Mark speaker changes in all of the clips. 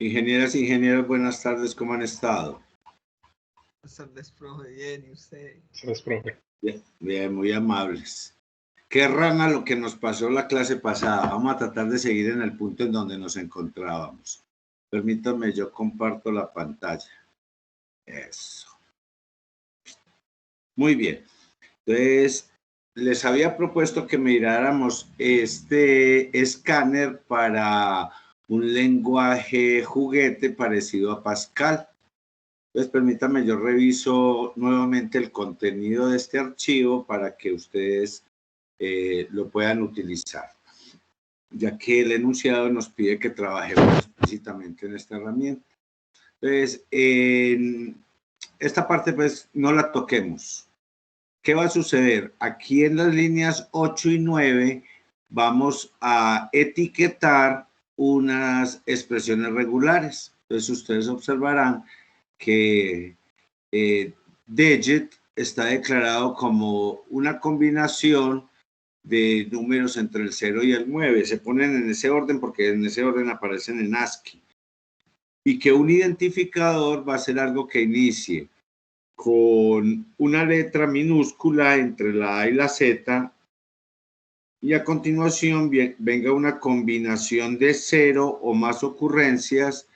Speaker 1: Ingenieras, ingenieros, buenas tardes, ¿cómo han estado?
Speaker 2: Buenas tardes, profe, bien, ¿y usted?
Speaker 3: Gracias, profe.
Speaker 1: Bien, bien, muy amables. Qué rana lo que nos pasó la clase pasada. Vamos a tratar de seguir en el punto en donde nos encontrábamos. Permítanme, yo comparto la pantalla. Eso. Muy bien. Entonces, les había propuesto que miráramos este escáner para un lenguaje juguete parecido a Pascal. Entonces, permítanme, yo reviso nuevamente el contenido de este archivo para que ustedes lo puedan utilizar, ya que el enunciado nos pide que trabajemos explícitamente en esta herramienta. Entonces, en esta parte, pues, no la toquemos. ¿Qué va a suceder? Aquí en las líneas 8 y 9 vamos a etiquetar unas expresiones regulares. Entonces, ustedes observarán que digit está declarado como una combinación de números entre el 0 y el 9. Se ponen en ese orden porque en ese orden aparecen en ASCII. Y que un identificador va a ser algo que inicie con una letra minúscula entre la A y la Z y a continuación venga una combinación de 0 o más ocurrencias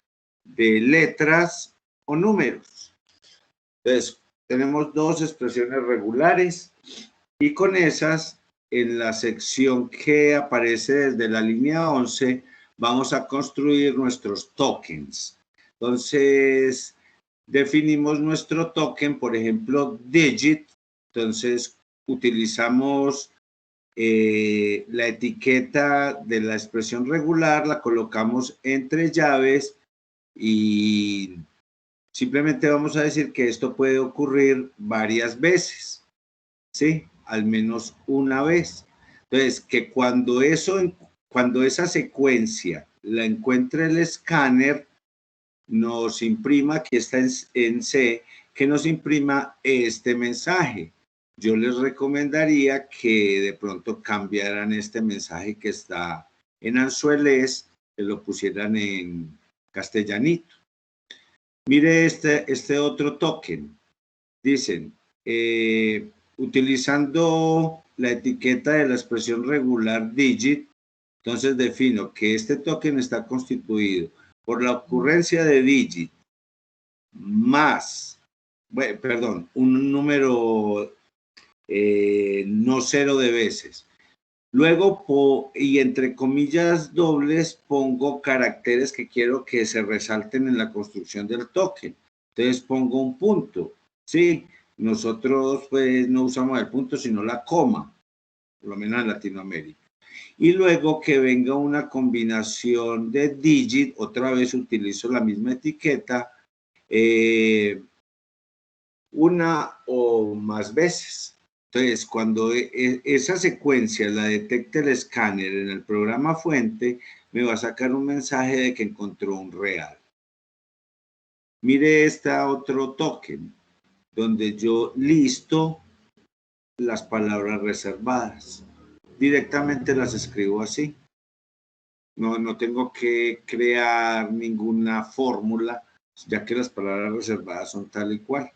Speaker 1: de letras o números. Entonces, tenemos dos expresiones regulares y con esas, en la sección que aparece desde la línea 11, vamos a construir nuestros tokens. Entonces, definimos nuestro token, por ejemplo, digit. Entonces, utilizamos la etiqueta de la expresión regular, la colocamos entre llaves y simplemente vamos a decir que esto puede ocurrir varias veces, ¿sí? Al menos una vez. Entonces, que cuando esa secuencia la encuentre el escáner, nos imprima, aquí está en C, que nos imprima este mensaje. Yo les recomendaría que de pronto cambiaran este mensaje que está en anzuelés, que lo pusieran en castellanito. Mire este otro token. Dicen, utilizando la etiqueta de la expresión regular digit, entonces defino que este token está constituido por la ocurrencia de digit más, bueno, perdón, un número no cero de veces. Luego, y entre comillas dobles, pongo caracteres que quiero que se resalten en la construcción del token. Entonces pongo un punto, ¿sí? Nosotros pues no usamos el punto, sino la coma, por lo menos en Latinoamérica. Y luego que venga una combinación de digit, otra vez utilizo la misma etiqueta, una o más veces. Entonces, cuando esa secuencia la detecte el escáner en el programa fuente, me va a sacar un mensaje de que encontró un real. Mire este otro token, donde yo listo las palabras reservadas. Directamente las escribo así. No tengo que crear ninguna fórmula, ya que las palabras reservadas son tal y cual.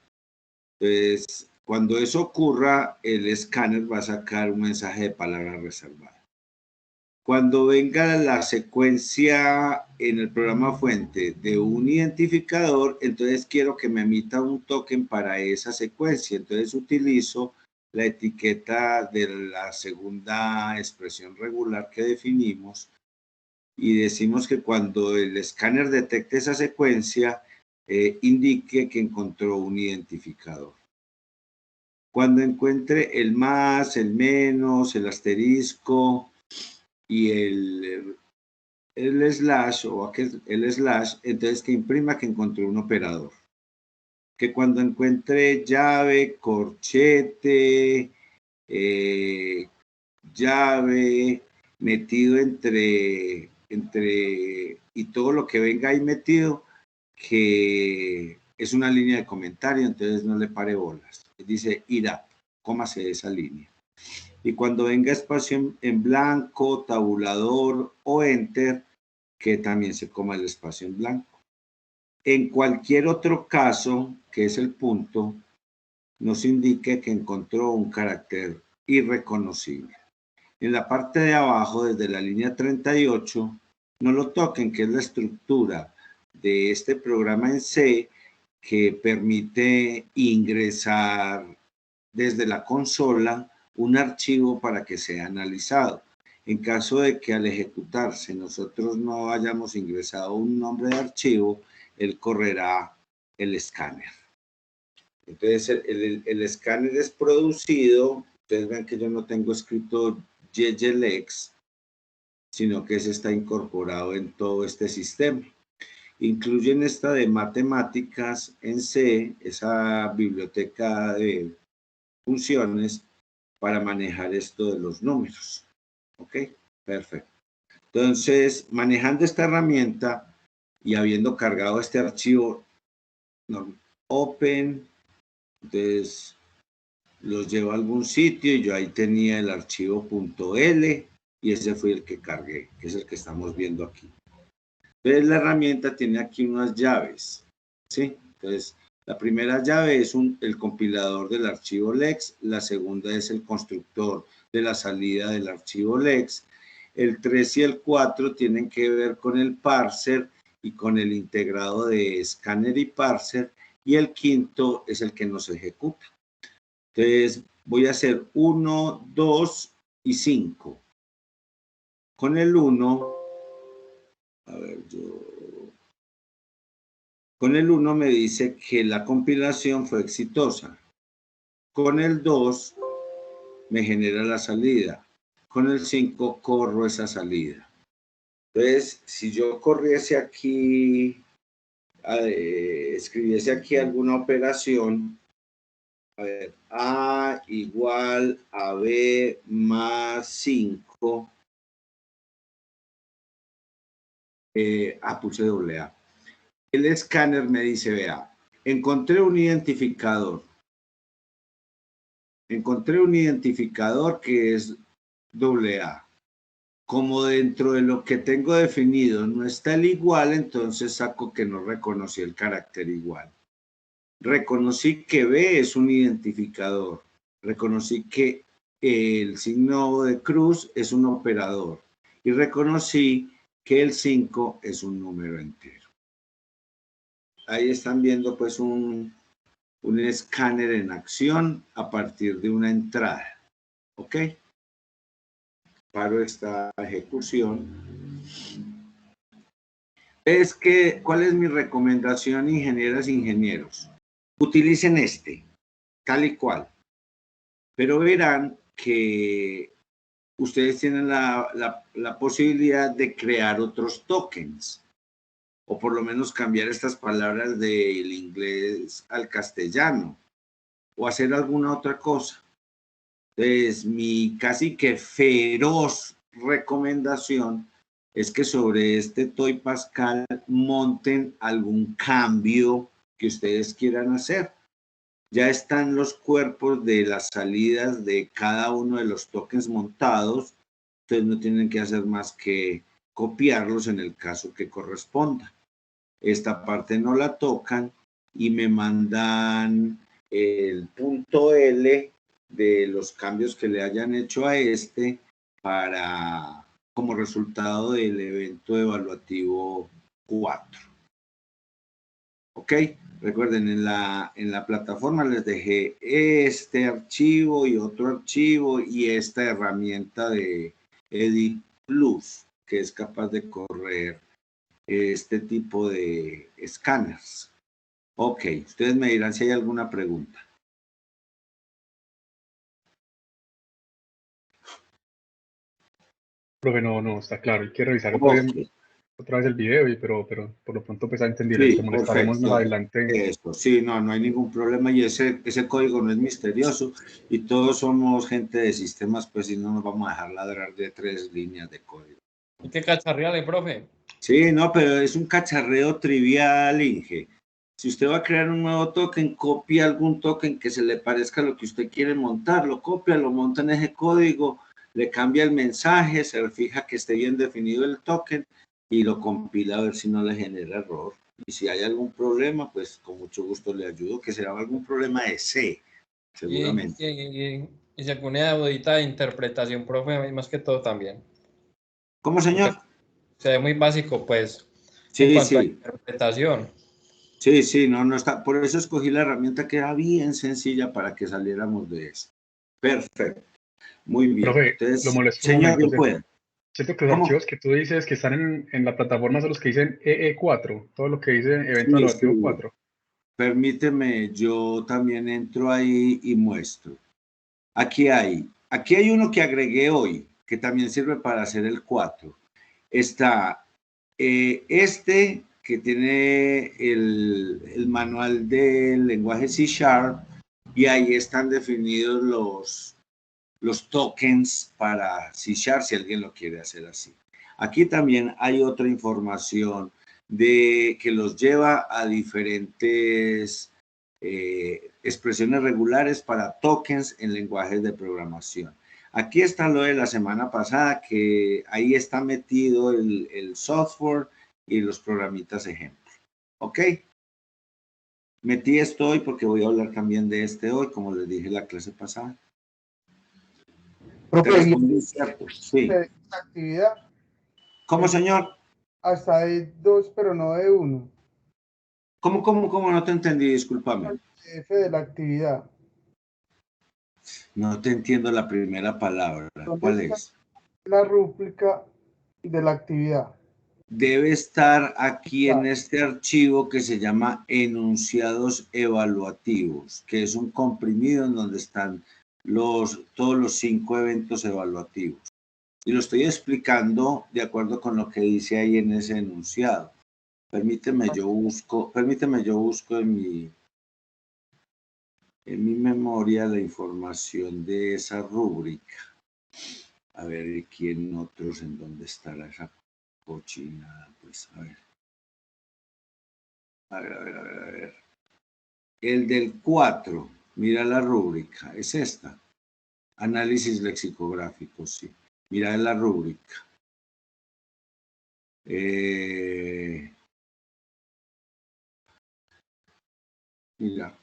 Speaker 1: Entonces, cuando eso ocurra, el escáner va a sacar un mensaje de palabra reservada. Cuando venga la secuencia en el programa fuente de un identificador, entonces quiero que me emita un token para esa secuencia. Entonces utilizo la etiqueta de la segunda expresión regular que definimos y decimos que cuando el escáner detecte esa secuencia, indique que encontró un identificador. Cuando encuentre el más, el menos, el asterisco y el slash o el slash, entonces que imprima que encontró un operador. Que cuando encuentre llave, corchete, llave, metido entre y todo lo que venga ahí metido, que es una línea de comentario, entonces no le pare bolas. Dice irá, cómase esa línea. Y cuando venga espacio en blanco, tabulador o enter, que también se coma el espacio en blanco. en cualquier otro caso, que es el punto, nos indique que encontró un carácter irreconocible. En la parte de abajo, desde la línea 38, no lo toquen, que es la estructura de este programa en C que permite ingresar desde la consola un archivo para que sea analizado. En caso de que al ejecutarse nosotros no hayamos ingresado un nombre de archivo, él correrá el escáner. Entonces el escáner es producido, ustedes ven que yo no tengo escrito gglex, sino que ese está incorporado en todo este sistema. Incluyen esta de matemáticas en C, esa biblioteca de funciones para manejar esto de los números. ¿Ok? Perfecto. Entonces, manejando esta herramienta y habiendo cargado este archivo, open, entonces los llevo a algún sitio y yo ahí tenía el archivo .l y ese fue el que cargué, que es el que estamos viendo aquí. Entonces la herramienta tiene aquí unas llaves, ¿sí? Entonces la primera llave es el compilador del archivo lex, la segunda es el constructor de la salida del archivo lex, el 3 y el 4 tienen que ver con el parser y con el integrado de escáner y parser, y el quinto es el que nos ejecuta. Entonces voy a hacer 1, 2 y 5. Con el 1, a ver, con el 1 me dice que la compilación fue exitosa. Con el 2 me genera la salida. Con el 5 corro esa salida. Entonces, si yo corriese aquí, escribiese aquí alguna operación, a ver, A igual a B más 5, puse doble A. El escáner me dice, vea, encontré un identificador. Encontré un identificador que es AA. Como dentro de lo que tengo definido no está el igual, entonces saco que no reconocí el carácter igual. Reconocí que B es un identificador. Reconocí que el signo de cruz es un operador. Y reconocí que el 5 es un número entero. Ahí están viendo pues un escáner en acción a partir de una entrada. ¿Ok? Paro esta ejecución. ¿Cuál es mi recomendación, ingenieras e ingenieros? Utilicen este, tal y cual. Pero verán que ustedes tienen la posibilidad de crear otros tokens. O por lo menos cambiar estas palabras del inglés al castellano. O hacer alguna otra cosa. Entonces, mi casi que feroz recomendación es que sobre este Toy Pascal monten algún cambio que ustedes quieran hacer. Ya están los cuerpos de las salidas de cada uno de los tokens montados. Ustedes no tienen que hacer más que copiarlos en el caso que corresponda. Esta parte no la tocan y me mandan el .l de los cambios que le hayan hecho a este como resultado del evento evaluativo 4. ¿Ok? Recuerden, en la plataforma les dejé este archivo y otro archivo y esta herramienta de Edit Plus, que es capaz de correr este tipo de escáneres. Ok, ustedes me dirán si hay alguna pregunta.
Speaker 3: Profe, no, está claro. Hay que revisar otra vez el video, pero por lo pronto pues a entender.
Speaker 1: Sí,
Speaker 3: Te molestaremos
Speaker 1: perfecto.
Speaker 3: más adelante.
Speaker 1: Eso, sí, no hay ningún problema y ese código no es misterioso y todos somos gente de sistemas, pues si no nos vamos a dejar ladrar de 3 líneas de código.
Speaker 4: ¿Y qué cacharreale, profe?
Speaker 1: Sí, no, pero es un cacharreo trivial, Inge. Si usted va a crear un nuevo token, copia algún token que se le parezca a lo que usted quiere montar, lo copia, lo monta en ese código, le cambia el mensaje, se fija que esté bien definido el token y lo compila a ver si no le genera error. Y si hay algún problema, pues con mucho gusto le ayudo, que será algún problema de C, seguramente.
Speaker 4: Y si alguna dudita de interpretación, profe, más que todo también.
Speaker 1: ¿Cómo, señor?
Speaker 4: Se ve muy básico, pues, en
Speaker 1: Sí,
Speaker 4: cuanto a
Speaker 1: sí.
Speaker 4: interpretación.
Speaker 1: Sí, sí, no está. Por eso escogí la herramienta que era bien sencilla para que saliéramos de eso. Perfecto. Muy bien.
Speaker 3: Profe, lo
Speaker 1: Entonces,
Speaker 3: molesto un
Speaker 1: señor,
Speaker 3: momento.
Speaker 1: bien puede.
Speaker 3: Siento que los
Speaker 1: ¿Cómo?
Speaker 3: archivos que tú dices que están en la plataforma son los que dicen EE4, todo lo que dice evento
Speaker 1: Sí,
Speaker 3: evaluativo
Speaker 1: sí.
Speaker 3: 4.
Speaker 1: Permíteme, yo también entro ahí y muestro. Aquí hay uno que agregué hoy, que también sirve para hacer el 4. Está este que tiene el manual del lenguaje C#, y ahí están definidos los tokens para C#, si alguien lo quiere hacer así. Aquí también hay otra información que los lleva a diferentes expresiones regulares para tokens en lenguajes de programación. Aquí está lo de la semana pasada, que ahí está metido el software y los programitas ejemplo. ¿Ok? Metí esto hoy porque voy a hablar también de este hoy, como les dije la clase pasada. ¿Te
Speaker 5: Profe,
Speaker 1: respondí, cierto? Sí.
Speaker 5: de actividad
Speaker 1: ¿Cómo, señor?
Speaker 5: hasta de 2, pero no de 1.
Speaker 1: ¿Cómo? No te entendí, discúlpame.
Speaker 5: F de la actividad.
Speaker 1: No te entiendo la primera palabra.
Speaker 5: ¿Dónde
Speaker 1: ¿Cuál
Speaker 5: está
Speaker 1: es?
Speaker 5: la rúbrica de la actividad?
Speaker 1: Debe estar aquí en este archivo que se llama enunciados evaluativos, que es un comprimido en donde están todos los 5 eventos evaluativos. Y lo estoy explicando de acuerdo con lo que dice ahí en ese enunciado. Permíteme, yo busco en mi memoria la información de esa rúbrica. A ver, ¿quién otros en dónde estará esa cochinada? Pues a ver. A ver. El del 4, mira la rúbrica, es esta. Análisis lexicográfico, sí. Mira la rúbrica. Mira.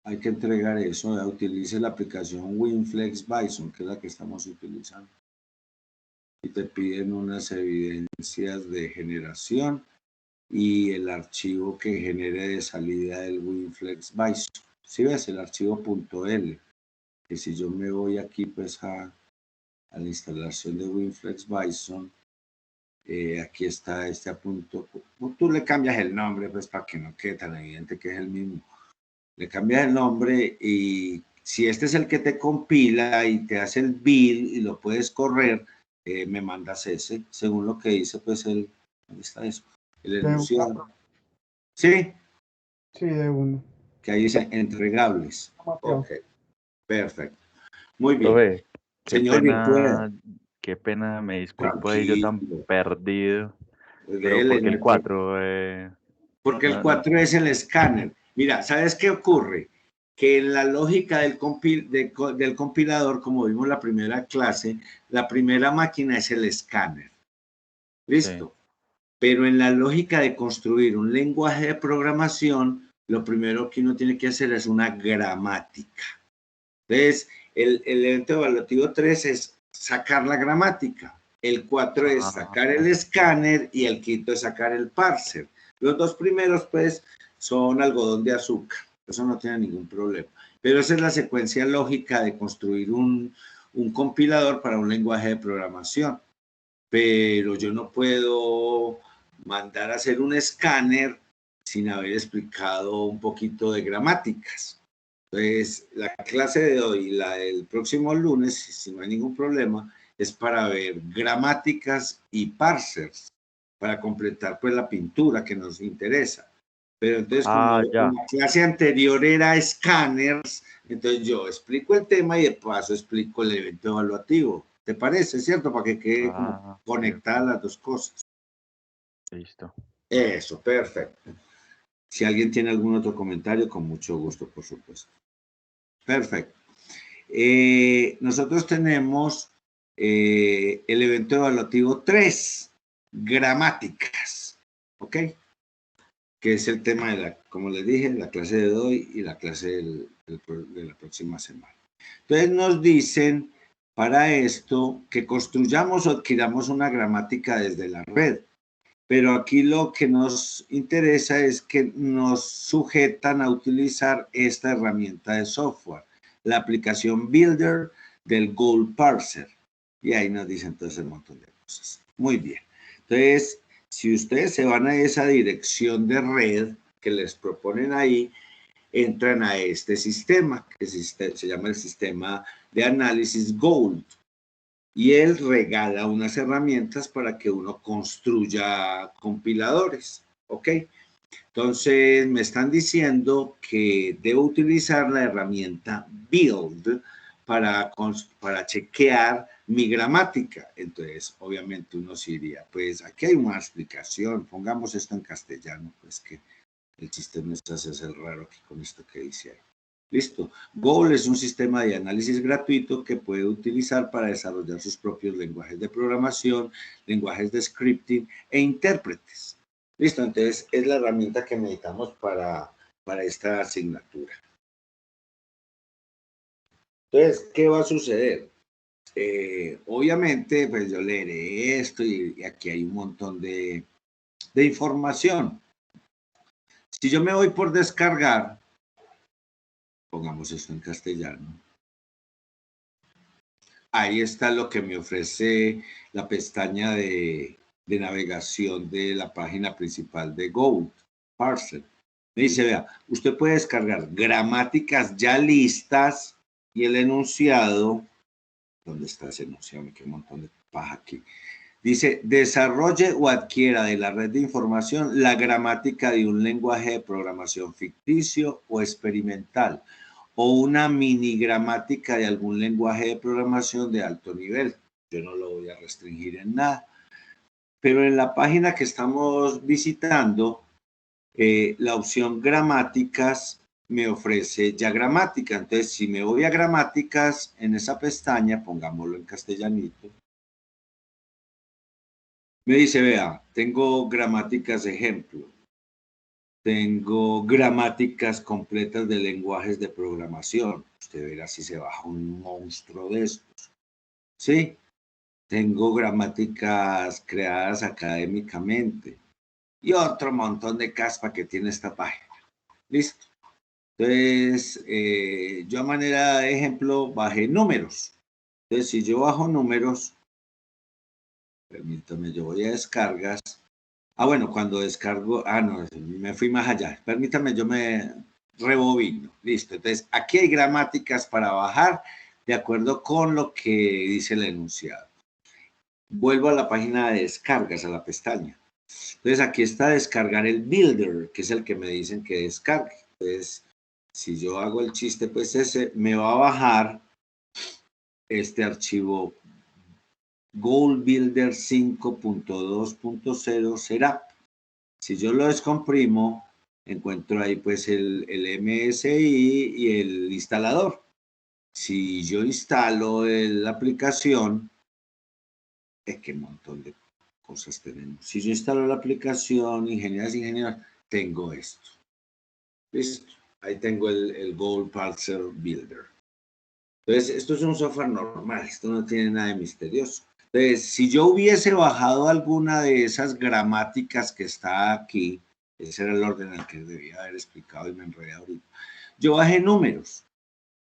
Speaker 1: Hay que entregar eso. Utilice la aplicación WinFlex Bison, que es la que estamos utilizando. Y te piden unas evidencias de generación y el archivo que genere de salida del WinFlex Bison. Si ves el archivo .l, que si yo me voy aquí pues a la instalación de WinFlex Bison, aquí está este punto. Tú le cambias el nombre pues para que no quede tan evidente que es el mismo. Le cambias el nombre y si este es el que te compila y te hace el build y lo puedes correr, me mandas ese, según lo que dice pues ¿dónde está eso? El enunciado. ¿Sí?
Speaker 5: Sí, de 1.
Speaker 1: Que ahí dice entregables. Ok, perfecto. Muy bien.
Speaker 6: Profe,
Speaker 1: Señor, bien pueda.
Speaker 6: qué pena, me disculpo ahí, yo tan
Speaker 1: Tranquilo.
Speaker 6: perdido. Pero
Speaker 1: Dele,
Speaker 6: porque
Speaker 1: no
Speaker 6: el
Speaker 1: hay problema.
Speaker 6: 4,
Speaker 1: Porque el 4 es el escáner. Mira, ¿sabes qué ocurre? Que en la lógica del compilador, como vimos la primera clase, la primera máquina es el escáner. ¿Listo? Sí. Pero en la lógica de construir un lenguaje de programación, lo primero que uno tiene que hacer es una gramática. Entonces, el evento evaluativo 3 es sacar la gramática. El 4 es sacar el escáner y el quinto es sacar el parser. Los dos primeros, pues, son algodón de azúcar. Eso no tiene ningún problema. Pero esa es la secuencia lógica de construir un compilador para un lenguaje de programación. Pero yo no puedo mandar a hacer un escáner sin haber explicado un poquito de gramáticas. Entonces, la clase de hoy y la del próximo lunes, si no hay ningún problema, es para ver gramáticas y parsers, para completar pues la pintura que nos interesa. Pero entonces, como la clase anterior era escáneres, entonces yo explico el tema y de paso explico el evento evaluativo. ¿Te parece, cierto? Para que quede como conectadas las dos cosas.
Speaker 6: Listo.
Speaker 1: Eso, perfecto. Si alguien tiene algún otro comentario, con mucho gusto, por supuesto. Perfecto. Nosotros tenemos el evento evaluativo 3, gramáticas, ¿ok? Que es el tema de la, como les dije, la clase de hoy y la clase de la próxima semana. Entonces nos dicen para esto que construyamos o adquiramos una gramática desde la red. Pero aquí lo que nos interesa es que nos sujetan a utilizar esta herramienta de software, la aplicación Builder del Goal Parser. Y ahí nos dicen entonces un montón de cosas. Muy bien. Entonces, si ustedes se van a esa dirección de red que les proponen ahí, entran a este sistema, que se llama el sistema de análisis Goal. Y él regala unas herramientas para que uno construya compiladores, ¿ok? Entonces me están diciendo que debo utilizar la herramienta Build para chequear mi gramática. Entonces, obviamente uno se diría, pues aquí hay una explicación, pongamos esto en castellano, pues que el sistema se hace raro aquí con esto que hicieron. Listo. Goal es un sistema de análisis gratuito que puede utilizar para desarrollar sus propios lenguajes de programación, lenguajes de scripting e intérpretes. Listo, entonces es la herramienta que necesitamos para esta asignatura. Entonces, ¿qué va a suceder? Obviamente, pues yo leeré esto y aquí hay un montón de información. Si yo me voy por descargar, pongamos esto en castellano. Ahí está lo que me ofrece la pestaña de navegación de la página principal de Goal Parser. Me dice, vea, usted puede descargar gramáticas ya listas y el enunciado. ¿Dónde está ese enunciado? Me queda un montón de paja aquí. Dice, desarrolle o adquiera de la red de información la gramática de un lenguaje de programación ficticio o experimental, o una mini gramática de algún lenguaje de programación de alto nivel. Yo no lo voy a restringir en nada. Pero en la página que estamos visitando, la opción gramáticas me ofrece ya gramática. Entonces, si me voy a gramáticas, en esa pestaña, pongámoslo en castellanito, me dice, vea, tengo gramáticas ejemplo. Tengo gramáticas completas de lenguajes de programación. Usted verá si se baja un monstruo de estos. ¿Sí? Tengo gramáticas creadas académicamente. Y otro montón de caspa que tiene esta página. ¿Listo? Entonces, yo a manera de ejemplo bajé números. Entonces, si yo bajo números, permítame, yo voy a descargas. Ah, bueno, cuando descargo, no, me fui más allá. Permítame, yo me rebobino. Listo. Entonces, aquí hay gramáticas para bajar de acuerdo con lo que dice el enunciado. Vuelvo a la página de descargas, a la pestaña. Entonces, aquí está descargar el Builder, que es el que me dicen que descargue. Entonces, si yo hago el chiste, pues ese me va a bajar este archivo Goal Builder 5.2.0 será. Si yo lo descomprimo, encuentro ahí pues el MSI y el instalador. Si yo instalo la aplicación, es que un montón de cosas tenemos. Si yo instalo la aplicación, ingenieros, tengo esto. Listo. Ahí tengo el Goal Parser Builder. Entonces, esto es un software normal, esto no tiene nada de misterioso. Entonces, si yo hubiese bajado alguna de esas gramáticas que está aquí, ese era el orden en el que debía haber explicado y me enredé ahorita. Yo bajé números,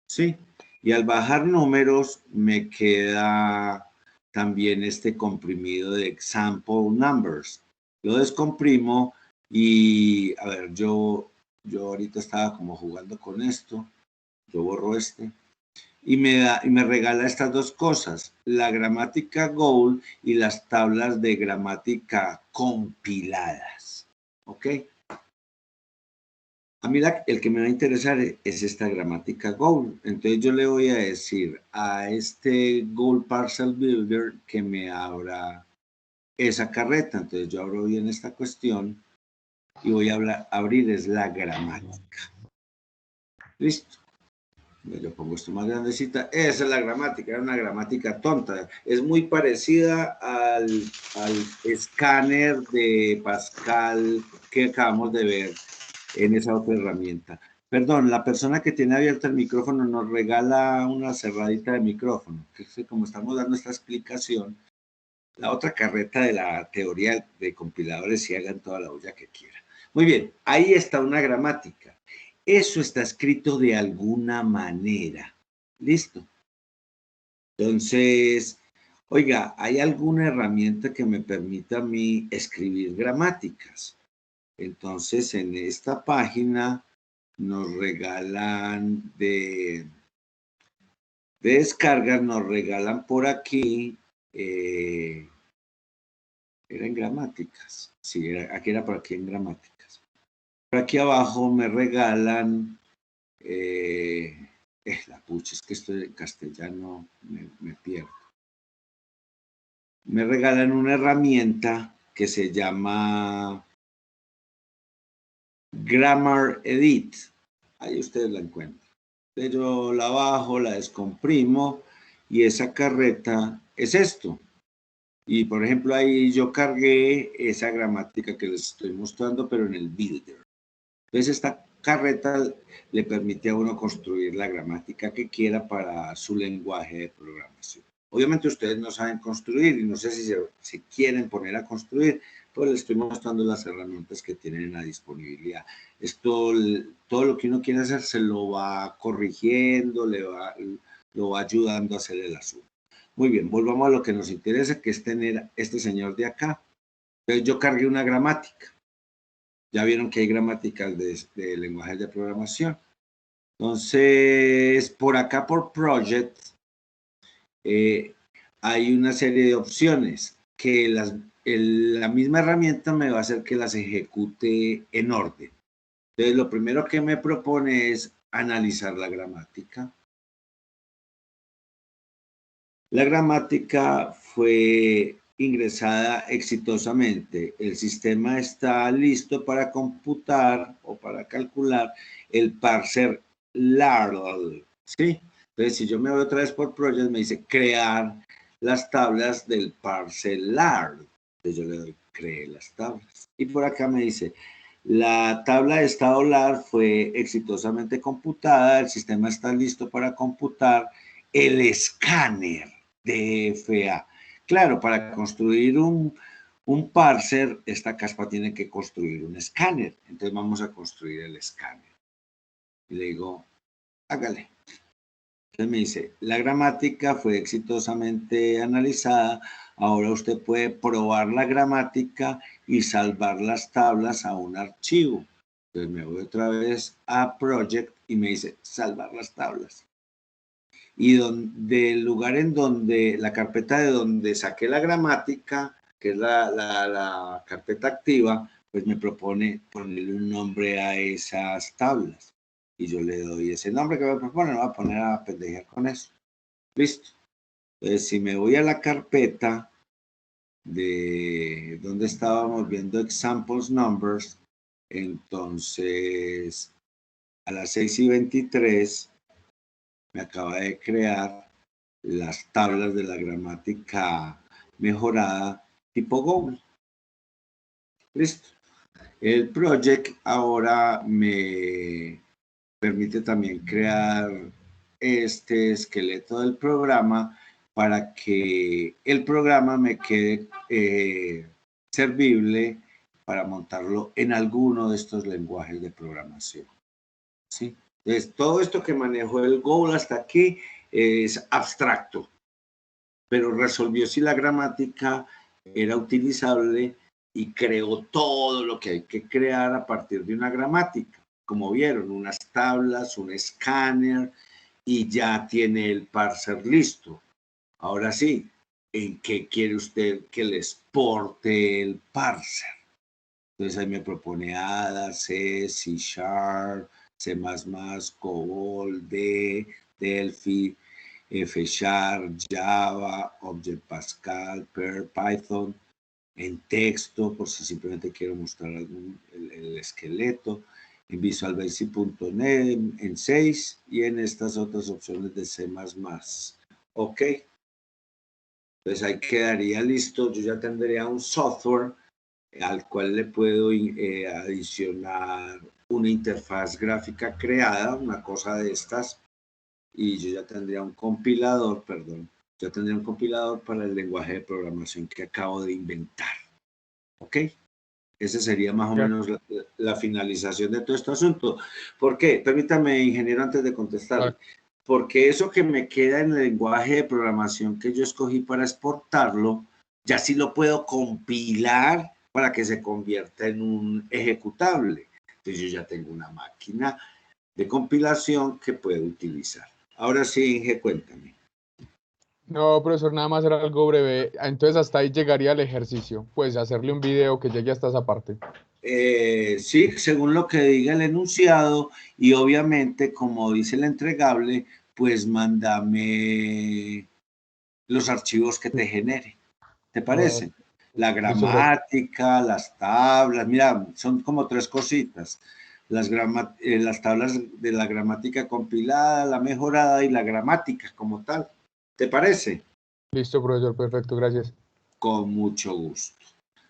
Speaker 1: ¿sí? Y al bajar números me queda también este comprimido de example numbers. Lo descomprimo y, a ver, yo ahorita estaba como jugando con esto. Yo borro este. Y me regala estas dos cosas, la gramática Goal y las tablas de gramática compiladas. ¿Ok? A mí el que me va a interesar es esta gramática Goal. Entonces yo le voy a decir a este Goal Parser Builder que me abra esa carreta. Entonces yo abro bien esta cuestión y voy a abrir es la gramática. Listo. Yo pongo esto más grandecita. Esa es la gramática, era una gramática tonta. Es muy parecida al escáner de Pascal que acabamos de ver en esa otra herramienta. Perdón, la persona que tiene abierto el micrófono nos regala una cerradita de micrófono. Como estamos dando esta explicación, la otra carreta de la teoría de compiladores y hagan toda la olla que quieran. Muy bien, ahí está una gramática. Eso está escrito de alguna manera. ¿Listo? Entonces, oiga, ¿hay alguna herramienta que me permita a mí escribir gramáticas? Entonces, en esta página nos regalan de descargas, nos regalan por aquí, era en gramáticas. Sí, aquí era por aquí en gramáticas. Por aquí abajo me regalan, la pucha, es que esto en castellano me pierdo. Me regalan una herramienta que se llama Grammar Edit. Ahí ustedes la encuentran. Yo la bajo, la descomprimo y esa carreta es esto. Y por ejemplo ahí yo cargué esa gramática que les estoy mostrando, pero en el Builder. Entonces esta carreta le permite a uno construir la gramática que quiera para su lenguaje de programación. Obviamente ustedes no saben construir y no sé si se quieren poner a construir, pues les estoy mostrando las herramientas que tienen a disponibilidad. Esto, todo lo que uno quiere hacer se lo va corrigiendo, lo va ayudando a hacer el asunto. Muy bien, volvamos a lo que nos interesa, que es tener este señor de acá. Entonces yo cargué una gramática. Ya vieron que hay gramáticas de lenguajes de programación. Entonces, por acá por Project, hay una serie de opciones que la misma herramienta me va a hacer que las ejecute en orden. Entonces, lo primero que me propone es analizar la gramática. La gramática fue ingresada exitosamente. El sistema está listo para computar o para calcular el parser LARL, ¿sí? Entonces, si yo me voy otra vez por Project, me dice crear las tablas del parser LARL. Entonces, yo le doy creé las tablas. Y por acá me dice, la tabla de estado LARL fue exitosamente computada, el sistema está listo para computar el escáner DFA. Claro, para construir un parser, esta caspa tiene que construir un escáner. Entonces vamos a construir el escáner. Y le digo, hágale. Entonces me dice, la gramática fue exitosamente analizada. Ahora usted puede probar la gramática y salvar las tablas a un archivo. Entonces me voy otra vez a Project y me dice, salvar las tablas. Y del lugar en donde, la carpeta de donde saqué la gramática, que es la carpeta activa, pues me propone ponerle un nombre a esas tablas. Y yo le doy ese nombre que me propone, me voy a poner a pendejear con eso. Listo. Entonces, si me voy a la carpeta de donde estábamos viendo examples numbers, entonces a las 6:23 me acaba de crear las tablas de la gramática mejorada tipo Google. Listo. El project ahora me permite también crear este esqueleto del programa para que el programa me quede servible para montarlo en alguno de estos lenguajes de programación. ¿Sí? Entonces, todo esto que manejó el Google hasta aquí es abstracto, pero resolvió si la gramática era utilizable y creó todo lo que hay que crear a partir de una gramática. Como vieron, unas tablas, un escáner y ya tiene el parser listo. Ahora sí, ¿en qué quiere usted que le exporte el parser? Entonces ahí me propone ADA, C, C#, C++, COBOL, D, Delphi, F#, Java, Object Pascal, Perl, Python, en texto, por si simplemente quiero mostrar el esqueleto, en Visual Basic.net, en 6 y en estas otras opciones de C++. Ok. Entonces ahí quedaría listo. Yo ya tendría un software al cual le puedo adicionar una interfaz gráfica creada, una cosa de estas, y yo ya tendría un compilador, para el lenguaje de programación que acabo de inventar. ¿Ok? Ese sería más o menos la finalización de todo este asunto. ¿Por qué? Permítame, ingeniero, antes de contestar. Porque eso que me queda en el lenguaje de programación que yo escogí para exportarlo, ya sí lo puedo compilar para que se convierta en un ejecutable. Entonces yo ya tengo una máquina de compilación que puedo utilizar. Ahora sí, Inge, cuéntame.
Speaker 7: No, profesor, nada más era algo breve. Entonces hasta ahí llegaría el ejercicio. Pues hacerle un video que llegue hasta esa parte.
Speaker 1: Sí, según lo que diga el enunciado, y obviamente, como dice el entregable, pues mándame los archivos que te genere. ¿Te parece? La gramática, las tablas, mira, son como 3 cositas. Las tablas de la gramática compilada, la mejorada y la gramática como tal. ¿Te parece?
Speaker 7: Listo, profesor, perfecto, gracias.
Speaker 1: Con mucho gusto.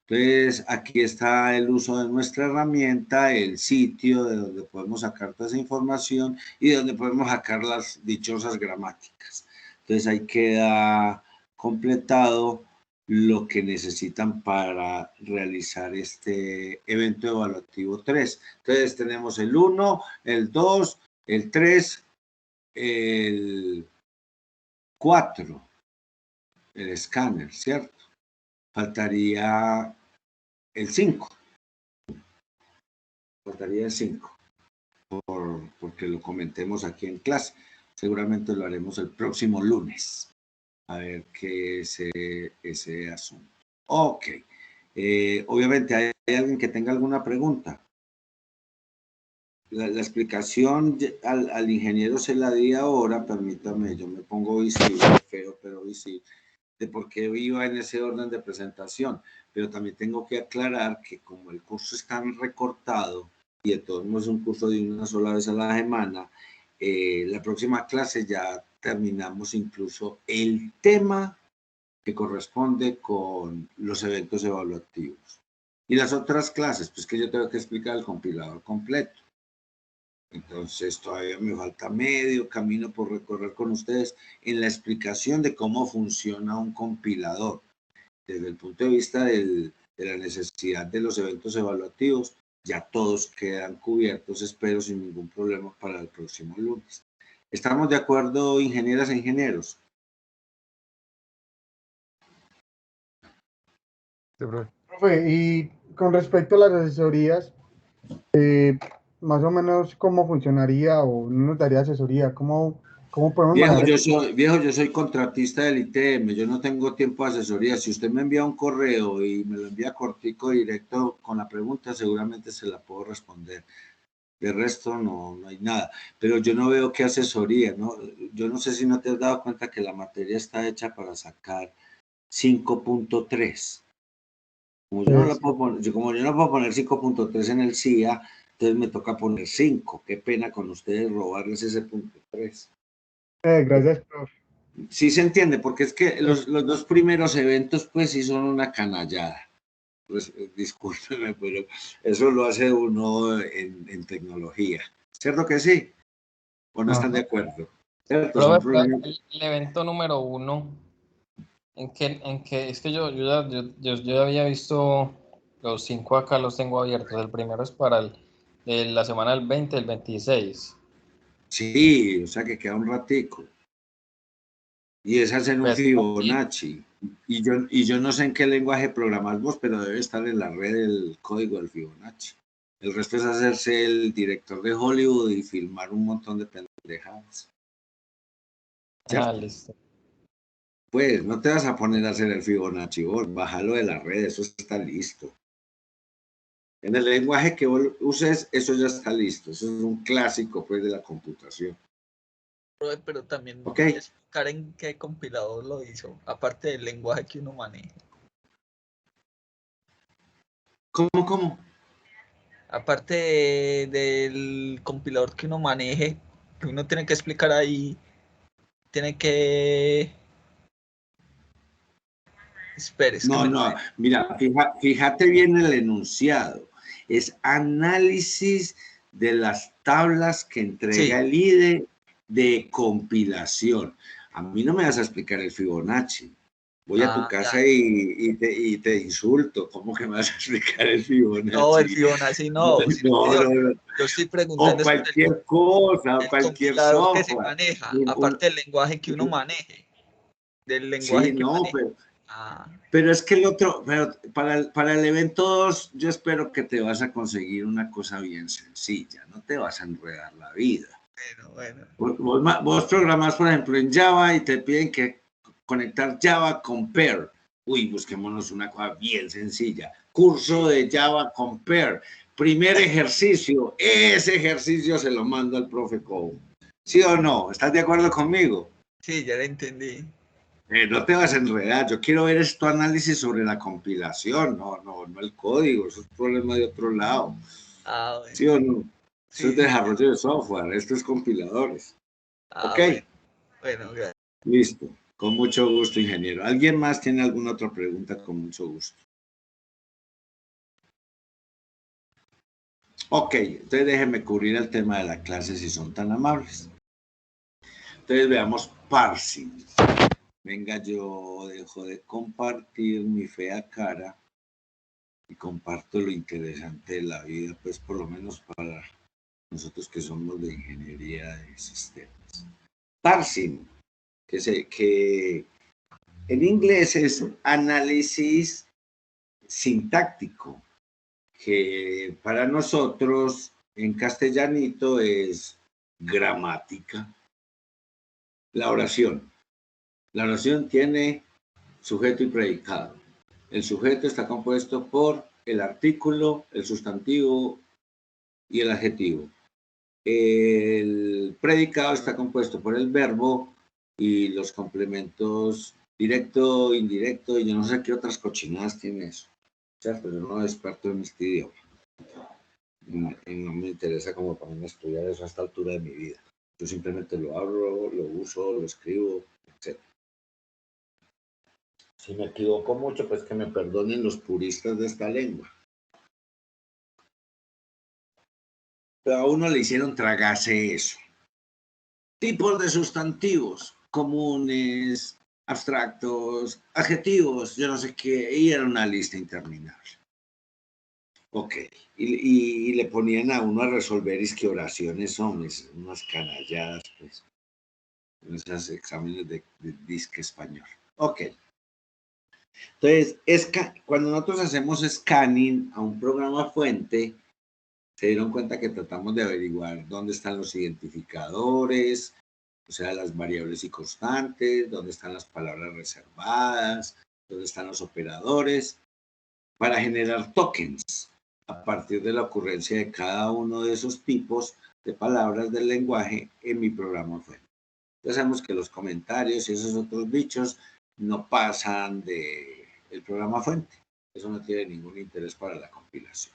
Speaker 1: Entonces, aquí está el uso de nuestra herramienta, el sitio de donde podemos sacar toda esa información y de donde podemos sacar las dichosas gramáticas. Entonces, ahí queda completado lo que necesitan para realizar este evento evaluativo 3. Entonces, tenemos el 1, el 2, el 3, el 4, el escáner, ¿cierto? Faltaría el 5. Faltaría el 5, porque lo comentemos aquí en clase. Seguramente lo haremos el próximo lunes. A ver qué es ese asunto. Ok. Obviamente, ¿hay alguien que tenga alguna pregunta? La explicación al ingeniero se la di ahora, permítame, yo me pongo visible, feo, pero visible, de por qué iba en ese orden de presentación. Pero también tengo que aclarar que como el curso es tan recortado y de todos modos es un curso de una sola vez a la semana, la próxima clase ya terminamos incluso el tema que corresponde con los eventos evaluativos. Y las otras clases, pues que yo tengo que explicar el compilador completo. Entonces todavía me falta medio camino por recorrer con ustedes en la explicación de cómo funciona un compilador. Desde el punto de vista de la necesidad de los eventos evaluativos, ya todos quedan cubiertos, espero, sin ningún problema para el próximo lunes. ¿Estamos de acuerdo, ingenieras e ingenieros?
Speaker 7: Sí, profe.
Speaker 5: Profe, y con respecto a las asesorías, más o menos cómo funcionaría o no nos daría asesoría, cómo podemos manejar.
Speaker 1: Viejo, yo soy contratista del ITM, yo no tengo tiempo de asesoría. Si usted me envía un correo y me lo envía cortico, directo con la pregunta, seguramente se la puedo responder. De resto no hay nada. Pero yo no veo qué asesoría, ¿no? Yo no sé si no te has dado cuenta que la materia está hecha para sacar 5.3. Como yo no lo puedo poner, como yo no puedo poner 5.3 en el CIA, entonces me toca poner 5. Qué pena con ustedes robarles ese punto 3.
Speaker 5: Gracias, profe.
Speaker 1: Sí se entiende, porque es que los 2 primeros eventos pues sí son una canallada. Pues discúlpeme, pero eso lo hace uno en tecnología. ¿Cierto que sí? ¿O no están de acuerdo? ¿Cierto?
Speaker 4: Profe, pero el evento número 1, ¿en qué? Es que yo ya había visto los 5 acá, los tengo abiertos. El primero es para de la semana del 20, el 26.
Speaker 1: Sí, o sea que queda un ratico. Y es hacer un
Speaker 4: Pues,
Speaker 1: Fibonacci. Y yo no sé en qué lenguaje programas vos, pero debe estar en la red el código del Fibonacci. El resto es hacerse el director de Hollywood y filmar un montón de pendejadas. ¿Cierto?
Speaker 4: listo.
Speaker 1: Pues no te vas a poner a hacer el Fibonacci vos, bájalo de la red, eso está listo. En el lenguaje que vos uses, eso ya está listo. Eso es un clásico pues de la computación.
Speaker 2: Pero también
Speaker 1: ¿Ok?
Speaker 2: explicar en qué compilador lo hizo, aparte del lenguaje que uno maneja.
Speaker 1: ¿Cómo?
Speaker 2: aparte del compilador que uno maneje, que uno tiene que explicar ahí, tiene que... Espera, es que
Speaker 1: No, no, mira, fíjate bien el enunciado. Es análisis de las tablas que entrega el IDE de compilación. A mí no me vas a explicar el Fibonacci. Voy a tu casa y te insulto. ¿Cómo que me vas a explicar el Fibonacci?
Speaker 2: No, el Fibonacci no.
Speaker 1: No.
Speaker 2: Yo estoy preguntando.
Speaker 1: O cualquier cosa,
Speaker 2: el
Speaker 1: cualquier
Speaker 2: compilador que se
Speaker 1: software.
Speaker 2: maneja, aparte del lenguaje que uno maneje. Del lenguaje
Speaker 1: sí,
Speaker 2: que
Speaker 1: no,
Speaker 2: maneje.
Speaker 1: Pero es que el otro, pero para el evento 2, yo espero que te vas a conseguir una cosa bien sencilla, no te vas a enredar la vida.
Speaker 2: Bueno.
Speaker 1: Vos programás, por ejemplo, en Java y te piden que conectar Java con Pair. Uy, busquémonos una cosa bien sencilla. Curso de Java con Pair. Primer ejercicio. Ese ejercicio se lo mando al profe Cobo. ¿Sí o no? ¿Estás de acuerdo conmigo?
Speaker 2: Sí, ya lo entendí.
Speaker 1: No te vas a enredar, yo quiero ver tu análisis sobre la compilación, no el código, eso es problema de otro lado.
Speaker 2: Bueno.
Speaker 1: ¿Sí o no?
Speaker 2: Sí,
Speaker 1: Eso es desarrollo de software, esto es compiladores. Ok.
Speaker 2: Bueno, gracias.
Speaker 1: Listo, con mucho gusto, ingeniero. ¿Alguien más tiene alguna otra pregunta? Con mucho gusto. Ok, entonces déjenme cubrir el tema de la clase si son tan amables. Entonces veamos parsing. Venga, yo dejo de compartir mi fea cara y comparto lo interesante de la vida, pues por lo menos para nosotros que somos de ingeniería de sistemas. Parsing, que en inglés es análisis sintáctico, que para nosotros en castellanito es gramática. La oración tiene sujeto y predicado. El sujeto está compuesto por el artículo, el sustantivo y el adjetivo. El predicado está compuesto por el verbo y los complementos directo, indirecto, y yo no sé qué otras cochinadas tiene eso. ¿Cierto? Yo no soy experto en este idioma. Y no me interesa como para mí estudiar eso a esta altura de mi vida. Yo simplemente lo abro, lo uso, lo escribo, etc. Si me equivoco mucho, pues que me perdonen los puristas de esta lengua. Pero a uno le hicieron tragarse eso. Tipos de sustantivos comunes, abstractos, adjetivos, yo no sé qué, y era una lista interminable. Ok, y le ponían a uno a resolver es que oraciones son unas canalladas, pues, en esos exámenes de disque español. Ok. Entonces, cuando nosotros hacemos scanning a un programa fuente, se dieron cuenta que tratamos de averiguar dónde están los identificadores, o sea, las variables y constantes, dónde están las palabras reservadas, dónde están los operadores, para generar tokens a partir de la ocurrencia de cada uno de esos tipos de palabras del lenguaje en mi programa fuente. Ya sabemos que los comentarios y esos otros bichos no pasan del programa fuente. Eso no tiene ningún interés para la compilación.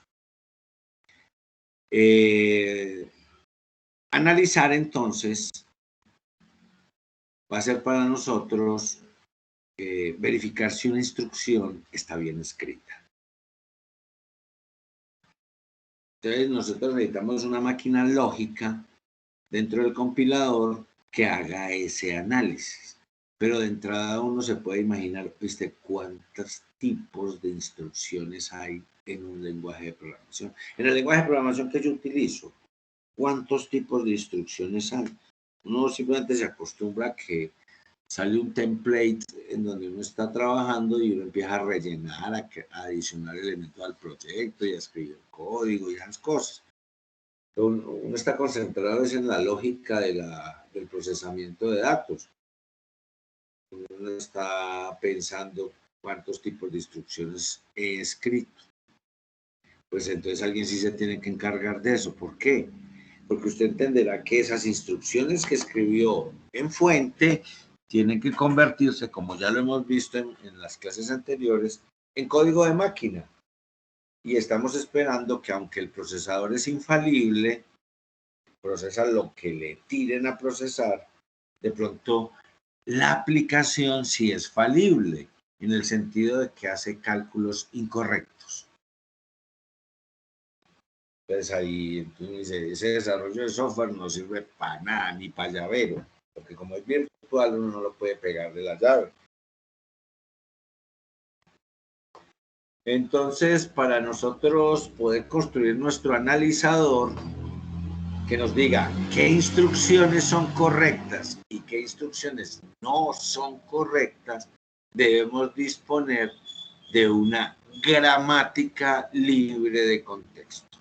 Speaker 1: Analizar entonces va a ser para nosotros verificar si una instrucción está bien escrita. Entonces nosotros necesitamos una máquina lógica dentro del compilador que haga ese análisis. Pero de entrada uno se puede imaginar, ¿viste cuántos tipos de instrucciones hay en un lenguaje de programación? En el lenguaje de programación que yo utilizo, ¿cuántos tipos de instrucciones hay? Uno simplemente se acostumbra a que sale un template en donde uno está trabajando y uno empieza a rellenar, a adicionar elementos al proyecto y a escribir código y esas cosas. Uno está concentrado en la lógica del procesamiento de datos. Uno está pensando cuántos tipos de instrucciones he escrito. Pues entonces alguien sí se tiene que encargar de eso. ¿Por qué? Porque usted entenderá que esas instrucciones que escribió en fuente tienen que convertirse, como ya lo hemos visto en las clases anteriores, en código de máquina. y estamos esperando que, aunque el procesador es infalible, procesa lo que le tiren a procesar, de pronto la aplicación sí es falible, en el sentido de que hace cálculos incorrectos. Entonces ahí dice, ese desarrollo de software no sirve para nada, ni para llavero, porque como es virtual uno no lo puede pegar de la llave. Entonces, para nosotros poder construir nuestro analizador que nos diga qué instrucciones son correctas y qué instrucciones no son correctas, debemos disponer de una gramática libre de contexto.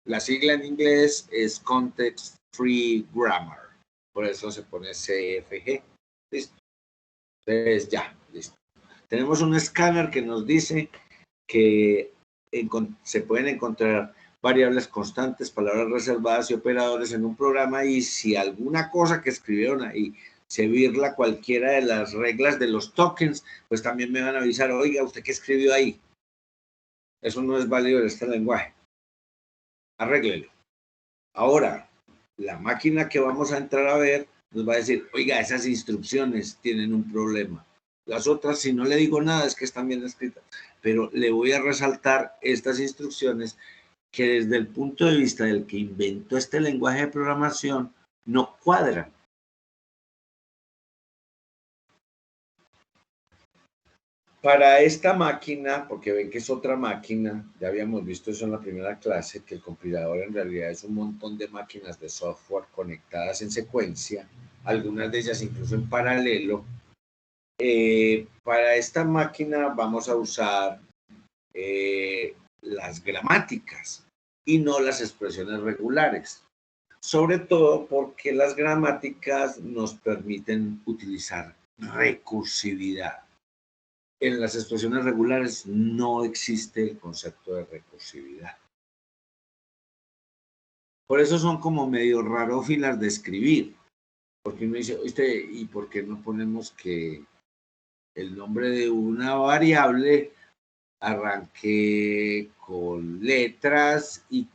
Speaker 1: La sigla en inglés es Context Free Grammar, por eso se pone CFG. Listo. Entonces ya, listo. Tenemos un escáner que nos dice que se pueden encontrar variables constantes, palabras reservadas y operadores en un programa, y si alguna cosa que escribieron ahí se virla cualquiera de las reglas de los tokens, pues también me van a avisar, oiga, ¿usted qué escribió ahí? Eso no es válido en este lenguaje. Arréglelo. Ahora, la máquina que vamos a entrar a ver nos va a decir, oiga, esas instrucciones tienen un problema. Las otras, si no le digo nada, es que están bien escritas. Pero le voy a resaltar estas instrucciones que desde el punto de vista del que inventó este lenguaje de programación no cuadran. Para esta máquina, porque ven que es otra máquina, ya habíamos visto eso en la primera clase, que el compilador en realidad es un montón de máquinas de software conectadas en secuencia, algunas de ellas incluso en paralelo. Para esta máquina vamos a usar las gramáticas y no las expresiones regulares, sobre todo porque las gramáticas nos permiten utilizar recursividad. En las expresiones regulares no existe el concepto de recursividad. Por eso son como medio rarófilas de escribir, porque uno dice, oíste, ¿y por qué no ponemos que el nombre de una variable arranque con letras y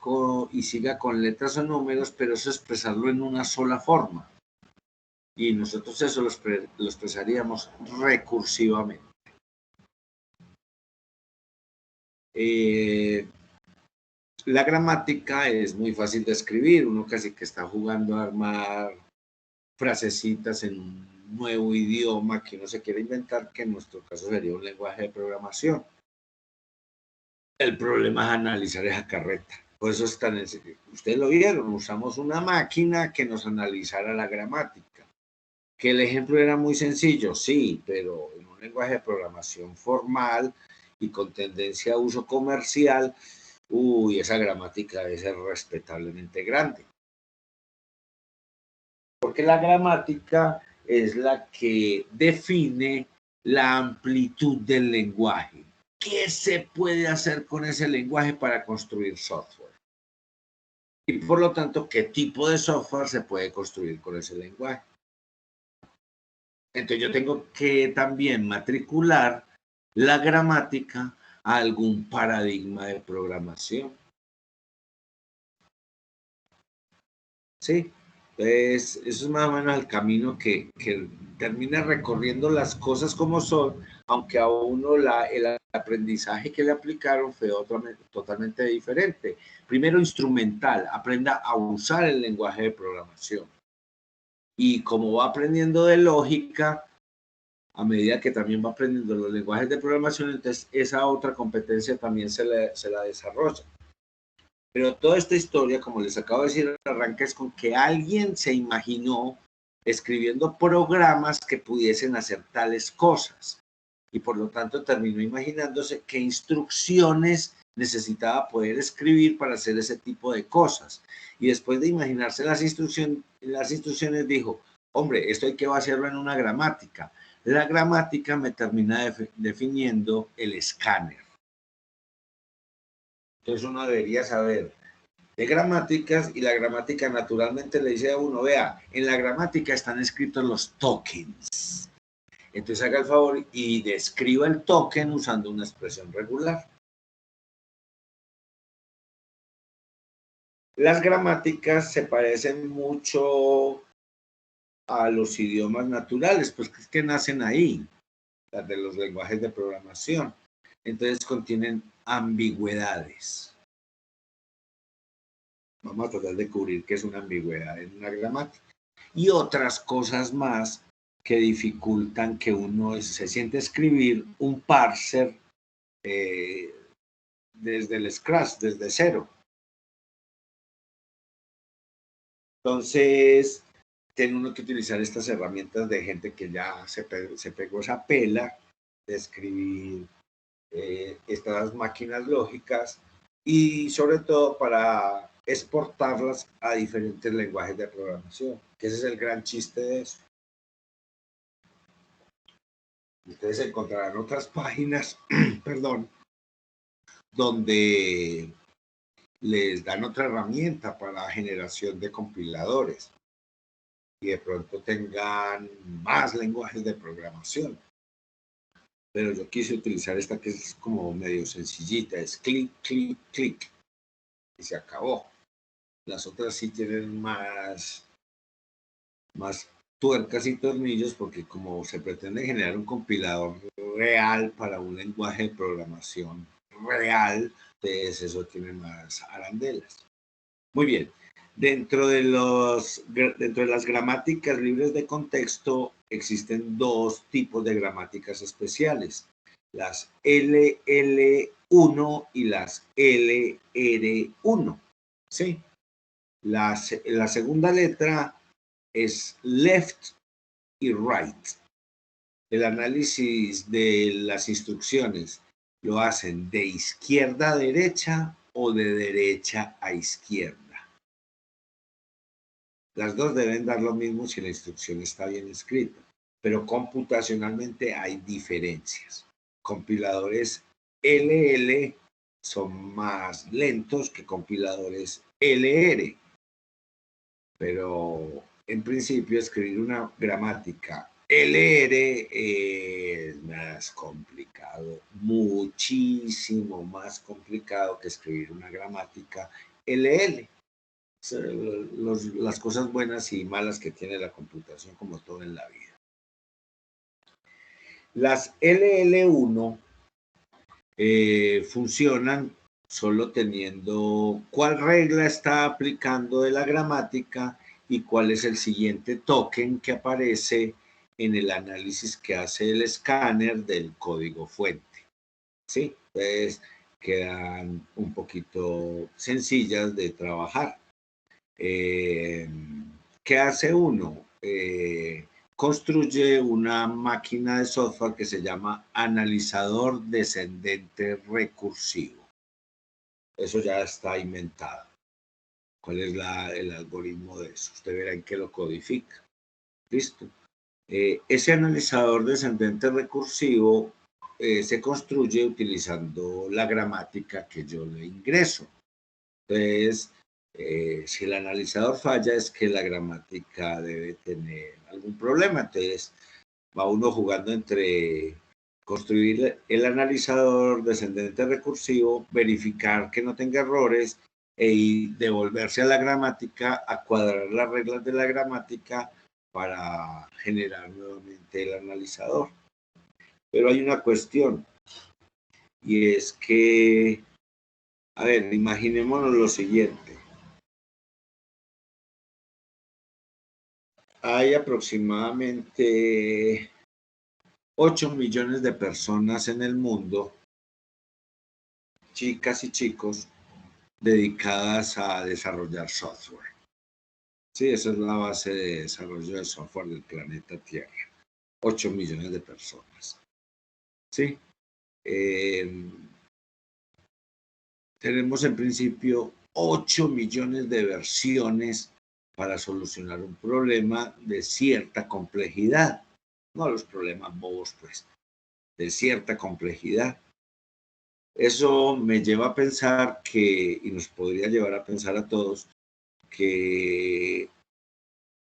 Speaker 1: siga con letras o números, pero eso expresarlo en una sola forma? Y nosotros eso lo expresaríamos recursivamente. La gramática es muy fácil de escribir, uno casi que está jugando a armar frasecitas en un nuevo idioma que uno se quiere inventar, que en nuestro caso sería un lenguaje de programación. El problema es analizar esa carreta. Por eso es tan sencillo. Ustedes lo vieron, usamos una máquina que nos analizara la gramática. Que el ejemplo era muy sencillo, sí, pero en un lenguaje de programación formal y con tendencia a uso comercial, esa gramática debe ser respetablemente grande. Porque la gramática es la que define la amplitud del lenguaje. ¿Qué se puede hacer con ese lenguaje para construir software? Y por lo tanto, ¿qué tipo de software se puede construir con ese lenguaje? Entonces yo tengo que también matricular la gramática a algún paradigma de programación. Sí, entonces eso es más o menos el camino que termina recorriendo las cosas como son, aunque a uno el aprendizaje que le aplicaron fue totalmente diferente. Primero instrumental, aprenda a usar el lenguaje de programación. Y como va aprendiendo de lógica, a medida que también va aprendiendo los lenguajes de programación, entonces esa otra competencia también se la desarrolla. Pero toda esta historia, como les acabo de decir, arranca es con que alguien se imaginó escribiendo programas que pudiesen hacer tales cosas. Y por lo tanto terminó imaginándose qué instrucciones necesitaba poder escribir para hacer ese tipo de cosas. Y después de imaginarse las instrucciones dijo, hombre, esto hay que hacerlo en una gramática. La gramática me termina definiendo el escáner. Entonces uno debería saber de gramáticas y la gramática naturalmente le dice a uno, vea, en la gramática están escritos los tokens. Entonces haga el favor y describa el token usando una expresión regular. Las gramáticas se parecen mucho a los idiomas naturales, pues es que nacen ahí, las de los lenguajes de programación. Entonces contienen ambigüedades. Vamos a tratar de cubrir qué es una ambigüedad en una gramática. Y otras cosas más que dificultan que uno se siente a escribir un parser desde el scratch, desde cero. Entonces, tiene uno que utilizar estas herramientas de gente que ya se pegó esa pela de escribir estas máquinas lógicas y sobre todo para exportarlas a diferentes lenguajes de programación, que ese es el gran chiste de eso. Ustedes encontrarán otras páginas, perdón, donde les dan otra herramienta para la generación de compiladores y de pronto tengan más lenguajes de programación. Pero yo quise utilizar esta que es como medio sencillita, es clic, clic, clic, y se acabó. Las otras sí tienen más tuercas y tornillos porque como se pretende generar un compilador real para un lenguaje de programación real, entonces eso tiene más arandelas. Muy bien. Dentro de las gramáticas libres de contexto existen dos tipos de gramáticas especiales, las LL1 y las LR1. ¿Sí? La segunda letra es left y right. El análisis de las instrucciones lo hacen de izquierda a derecha o de derecha a izquierda. Las dos deben dar lo mismo si la instrucción está bien escrita, pero computacionalmente hay diferencias. Compiladores LL son más lentos que compiladores LR, pero en principio escribir una gramática LR es más complicado, muchísimo más complicado que escribir una gramática LL. Las cosas buenas y malas que tiene la computación, como todo en la vida. Las LL1 funcionan solo teniendo cuál regla está aplicando de la gramática y cuál es el siguiente token que aparece en el análisis que hace el escáner del código fuente. ¿Sí? Entonces quedan un poquito sencillas de trabajar. ¿Qué hace uno? Construye una máquina de software que se llama analizador descendente recursivo. Eso ya está inventado. ¿Cuál es el algoritmo de eso? Usted verá en qué lo codifica. ¿Listo? Ese analizador descendente recursivo se construye utilizando la gramática que yo le ingreso. Entonces, si el analizador falla es que la gramática debe tener algún problema. Entonces va uno jugando entre construir el analizador descendente recursivo, verificar que no tenga errores y devolverse a la gramática a cuadrar las reglas de la gramática para generar nuevamente el analizador. Pero hay una cuestión y es que, a ver, imaginémonos lo siguiente. Hay aproximadamente 8 millones de personas en el mundo, chicas y chicos, dedicadas a desarrollar software. Sí, esa es la base de desarrollo de software del planeta Tierra. 8 millones de personas. Sí. Tenemos en principio 8 millones de versiones para solucionar un problema de cierta complejidad. No los problemas bobos, pues, de cierta complejidad. Eso me lleva a pensar que, y nos podría llevar a pensar a todos, que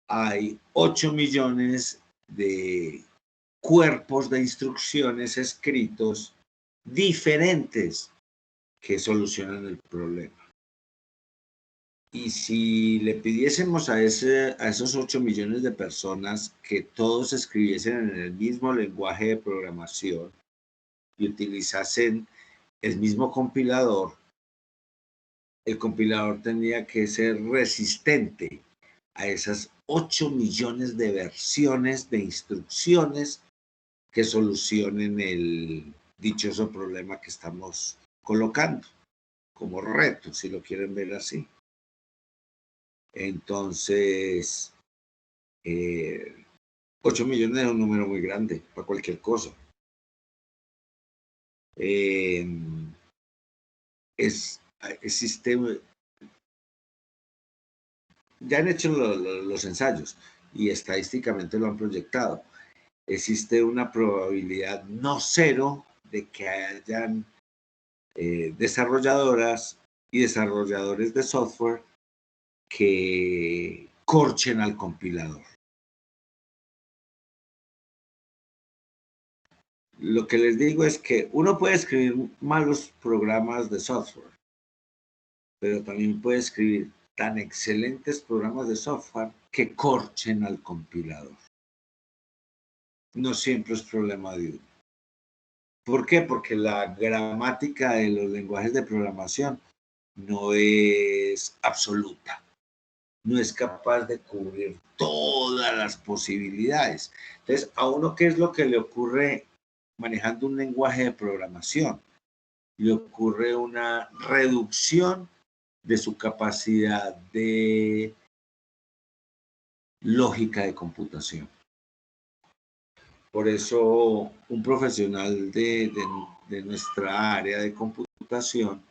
Speaker 1: hay 8 millones de cuerpos de instrucciones escritos diferentes que solucionan el problema. Y si le pidiésemos a esos 8 millones de personas que todos escribiesen en el mismo lenguaje de programación y utilizasen el mismo compilador, el compilador tendría que ser resistente a esas 8 millones de versiones de instrucciones que solucionen el dichoso problema que estamos colocando como reto, si lo quieren ver así. Entonces, 8 millones es un número muy grande para cualquier cosa. Existe, ya han hecho los ensayos y estadísticamente lo han proyectado. Existe una probabilidad no cero de que hayan desarrolladoras y desarrolladores de software que corchen al compilador. Lo que les digo es que uno puede escribir malos programas de software, pero también puede escribir tan excelentes programas de software que corchen al compilador. No siempre es problema de uno. ¿Por qué? Porque la gramática de los lenguajes de programación no es absoluta. No es capaz de cubrir todas las posibilidades. Entonces, ¿a uno qué es lo que le ocurre manejando un lenguaje de programación? Le ocurre una reducción de su capacidad de lógica de computación. Por eso, un profesional de nuestra área de computación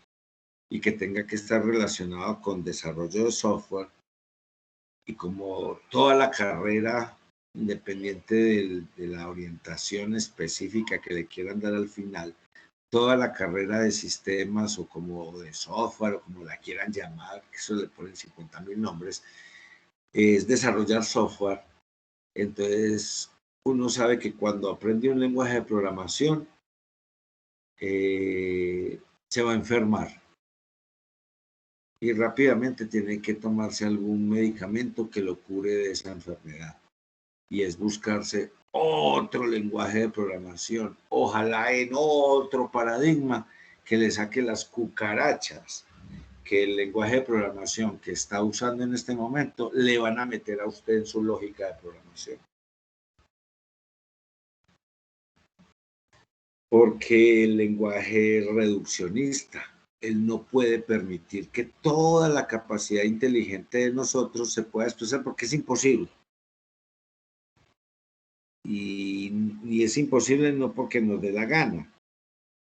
Speaker 1: y que tenga que estar relacionado con desarrollo de software, y como toda la carrera, independiente de la orientación específica que le quieran dar al final, toda la carrera de sistemas o como de software o como la quieran llamar, que eso le ponen 50,000 nombres, es desarrollar software. Entonces, uno sabe que cuando aprende un lenguaje de programación, se va a enfermar. Y rápidamente tiene que tomarse algún medicamento que lo cure de esa enfermedad. Y es buscarse otro lenguaje de programación, ojalá en otro paradigma que le saque las cucarachas que el lenguaje de programación que está usando en este momento le van a meter a usted en su lógica de programación. Porque el lenguaje es reduccionista. Él no puede permitir que toda la capacidad inteligente de nosotros se pueda expresar porque es imposible. Y es imposible no porque nos dé la gana,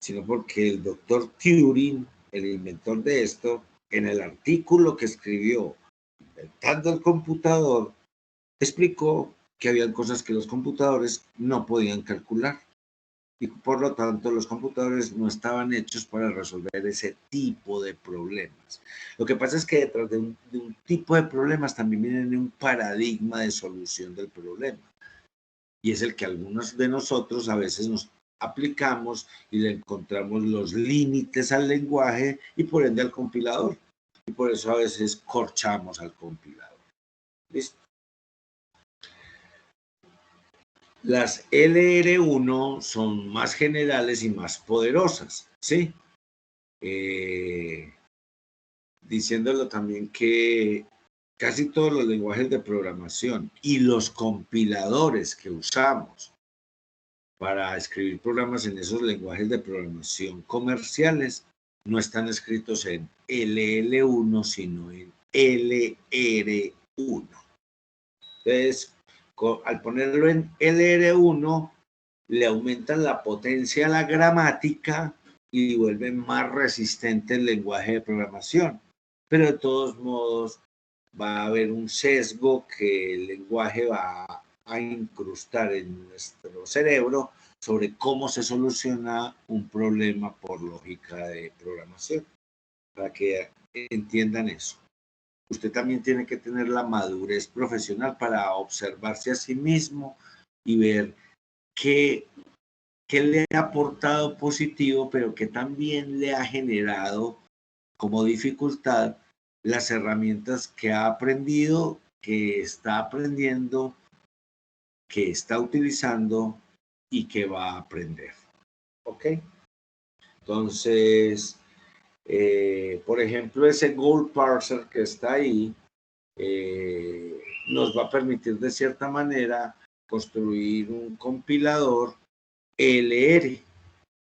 Speaker 1: sino porque el doctor Turing, el inventor de esto, en el artículo que escribió Inventando el computador, explicó que había cosas que los computadores no podían calcular. Y por lo tanto los computadores no estaban hechos para resolver ese tipo de problemas. Lo que pasa es que detrás de un tipo de problemas también viene un paradigma de solución del problema. Y es el que algunos de nosotros a veces nos aplicamos y le encontramos los límites al lenguaje y por ende al compilador. Y por eso a veces corchamos al compilador. ¿Listo? Las LR1 son más generales y más poderosas, ¿sí? Diciéndolo también que casi todos los lenguajes de programación y los compiladores que usamos para escribir programas en esos lenguajes de programación comerciales no están escritos en LL1, sino en LR1. Entonces, al ponerlo en LR1, le aumentan la potencia a la gramática y vuelven más resistente el lenguaje de programación. Pero de todos modos, va a haber un sesgo que el lenguaje va a incrustar en nuestro cerebro sobre cómo se soluciona un problema por lógica de programación, para que entiendan eso. Usted también tiene que tener la madurez profesional para observarse a sí mismo y ver qué le ha aportado positivo, pero que también le ha generado como dificultad las herramientas que ha aprendido, que está aprendiendo, que está utilizando y que va a aprender. ¿Ok? Entonces, por ejemplo, ese Goal Parser que está ahí nos va a permitir de cierta manera construir un compilador LR.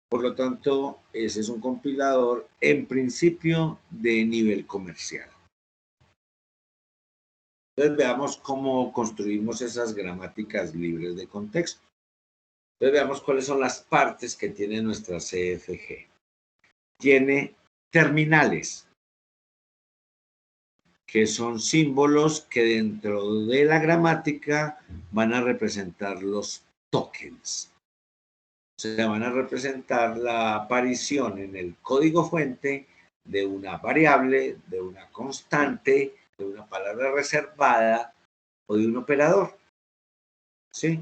Speaker 1: Por lo tanto, ese es un compilador en principio de nivel comercial. Entonces veamos cómo construimos esas gramáticas libres de contexto. Entonces veamos cuáles son las partes que tiene nuestra CFG. Tiene terminales, que son símbolos que dentro de la gramática van a representar los tokens. O sea, van a representar la aparición en el código fuente de una variable, de una constante, de una palabra reservada o de un operador. ¿Sí?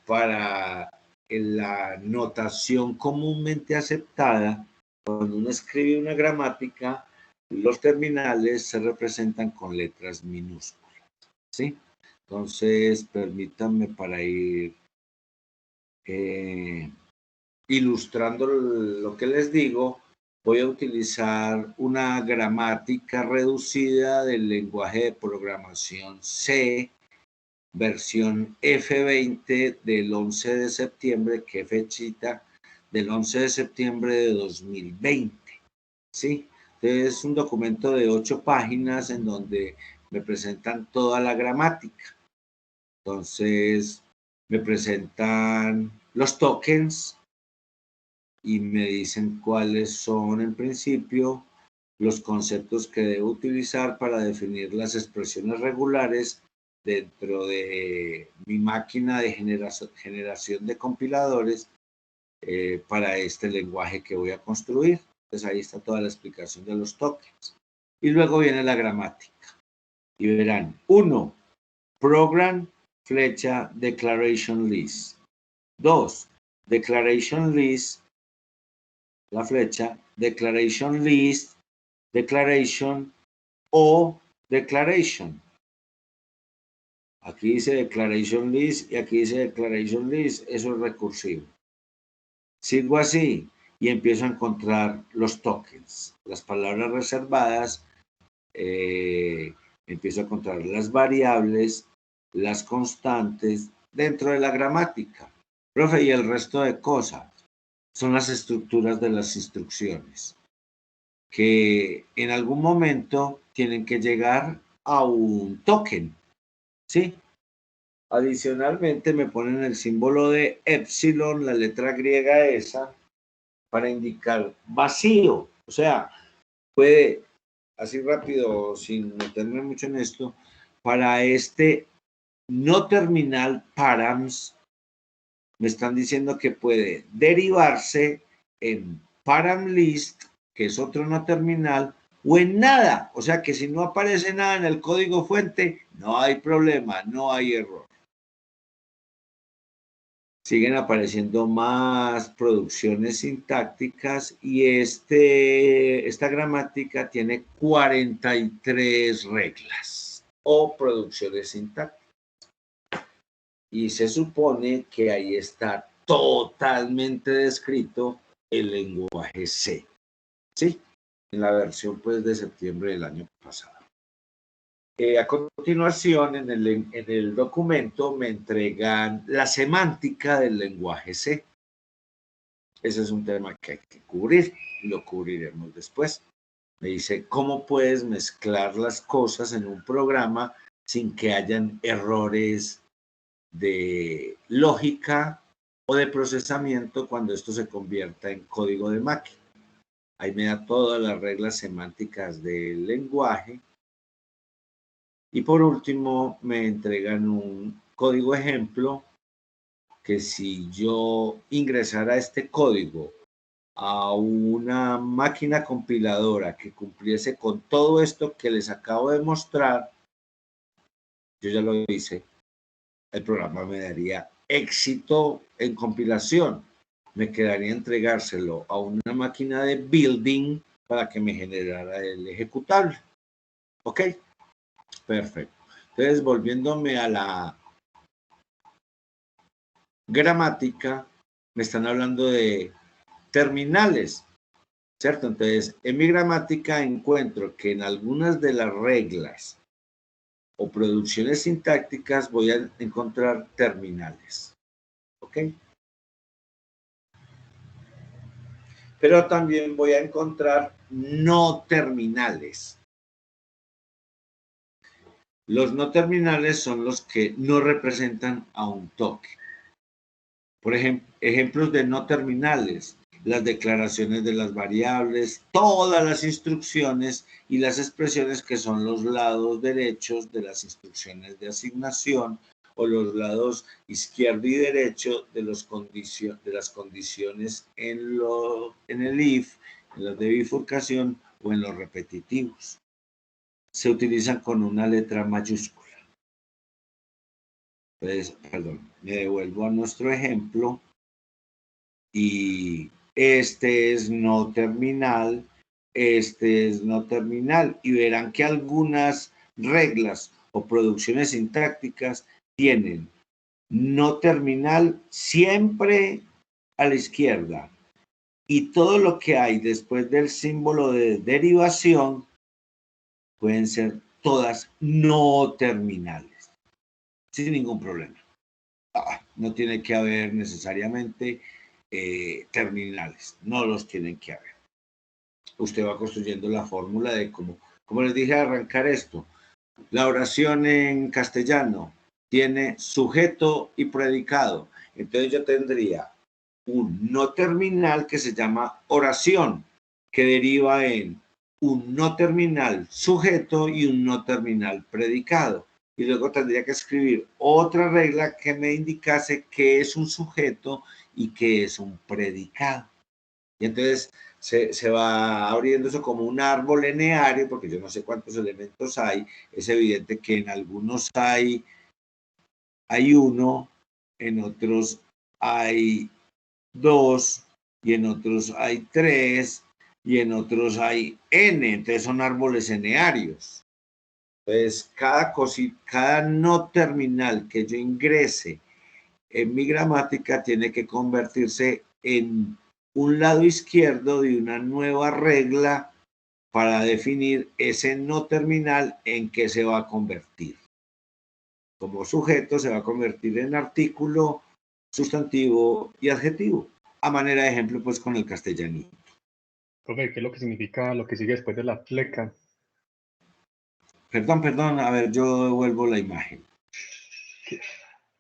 Speaker 1: Para la notación comúnmente aceptada, cuando uno escribe una gramática, los terminales se representan con letras minúsculas. ¿Sí? Entonces, permítanme para ir ilustrando lo que les digo, voy a utilizar una gramática reducida del lenguaje de programación C, versión F20 del 11 de septiembre, que fechita del 11 de septiembre de 2020. ¿Sí? Entonces es un documento de 8 páginas en donde me presentan toda la gramática. Entonces me presentan los tokens y me dicen cuáles son en principio los conceptos que debo utilizar para definir las expresiones regulares dentro de mi máquina de generación de compiladores para este lenguaje que voy a construir. Entonces ahí está toda la explicación de los tokens. Y luego viene la gramática. Y verán, 1, program, flecha, declaration list. 2, declaration list, la flecha, declaration list, declaration o declaration. Aquí dice declaration list y aquí dice declaration list. Eso es recursivo. Sigo así y empiezo a encontrar los tokens, las palabras reservadas. Empiezo a encontrar las variables, las constantes dentro de la gramática. Profe, y el resto de cosas son las estructuras de las instrucciones que en algún momento tienen que llegar a un token, ¿sí? Adicionalmente me ponen el símbolo de epsilon, la letra griega esa, para indicar vacío. O sea, puede, así rápido, sin meterme mucho en esto, para este no terminal params, me están diciendo que puede derivarse en param list, que es otro no terminal, o en nada. O sea que si no aparece nada en el código fuente, no hay problema, no hay error. Siguen apareciendo más producciones sintácticas y esta gramática tiene 43 reglas o producciones sintácticas. Y se supone que ahí está totalmente descrito el lenguaje C. ¿Sí? En la versión pues de septiembre del año pasado. A continuación, en el documento me entregan la semántica del lenguaje C. Ese es un tema que hay que cubrir, lo cubriremos después. Me dice, ¿cómo puedes mezclar las cosas en un programa sin que hayan errores de lógica o de procesamiento cuando esto se convierta en código de máquina? Ahí me da todas las reglas semánticas del lenguaje. Y por último, me entregan un código ejemplo que si yo ingresara este código a una máquina compiladora que cumpliese con todo esto que les acabo de mostrar, yo ya lo hice, el programa me daría éxito en compilación. Me quedaría entregárselo a una máquina de building para que me generara el ejecutable. ¿Ok? Perfecto. Entonces, volviéndome a la gramática, me están hablando de terminales, ¿cierto? Entonces, en mi gramática encuentro que en algunas de las reglas o producciones sintácticas voy a encontrar terminales. ¿Ok? Pero también voy a encontrar no terminales. Los no terminales son los que no representan a un toque. Por ejemplo, ejemplos de no terminales, las declaraciones de las variables, todas las instrucciones y las expresiones que son los lados derechos de las instrucciones de asignación o los lados izquierdo y derecho de, las condiciones en el if, en las de bifurcación o en los repetitivos. Se utilizan con una letra mayúscula. Entonces, perdón, me devuelvo a nuestro ejemplo y este es no terminal, este es no terminal y verán que algunas reglas o producciones sintácticas tienen no terminal siempre a la izquierda y todo lo que hay después del símbolo de derivación pueden ser todas no terminales, sin ningún problema. No tiene que haber necesariamente terminales, no los tienen que haber. Usted va construyendo la fórmula de como les dije al arrancar esto, la oración en castellano tiene sujeto y predicado. Entonces yo tendría un no terminal que se llama oración, que deriva en un no terminal sujeto y un no terminal predicado. Y luego tendría que escribir otra regla que me indicase qué es un sujeto y qué es un predicado. Y entonces se va abriendo eso como un árbol lineario, porque yo no sé cuántos elementos hay. Es evidente que en algunos hay uno, en otros hay 2, y en otros hay 3, y en otros hay n. Entonces son árboles enearios. Entonces, cada no terminal que yo ingrese en mi gramática tiene que convertirse en un lado izquierdo de una nueva regla para definir ese no terminal en qué se va a convertir. Como sujeto se va a convertir en artículo, sustantivo y adjetivo. A manera de ejemplo, pues con el castellanito.
Speaker 3: Profe, ¿qué es lo que significa lo que sigue después de la fleca?
Speaker 1: Perdón, a ver, yo devuelvo la imagen.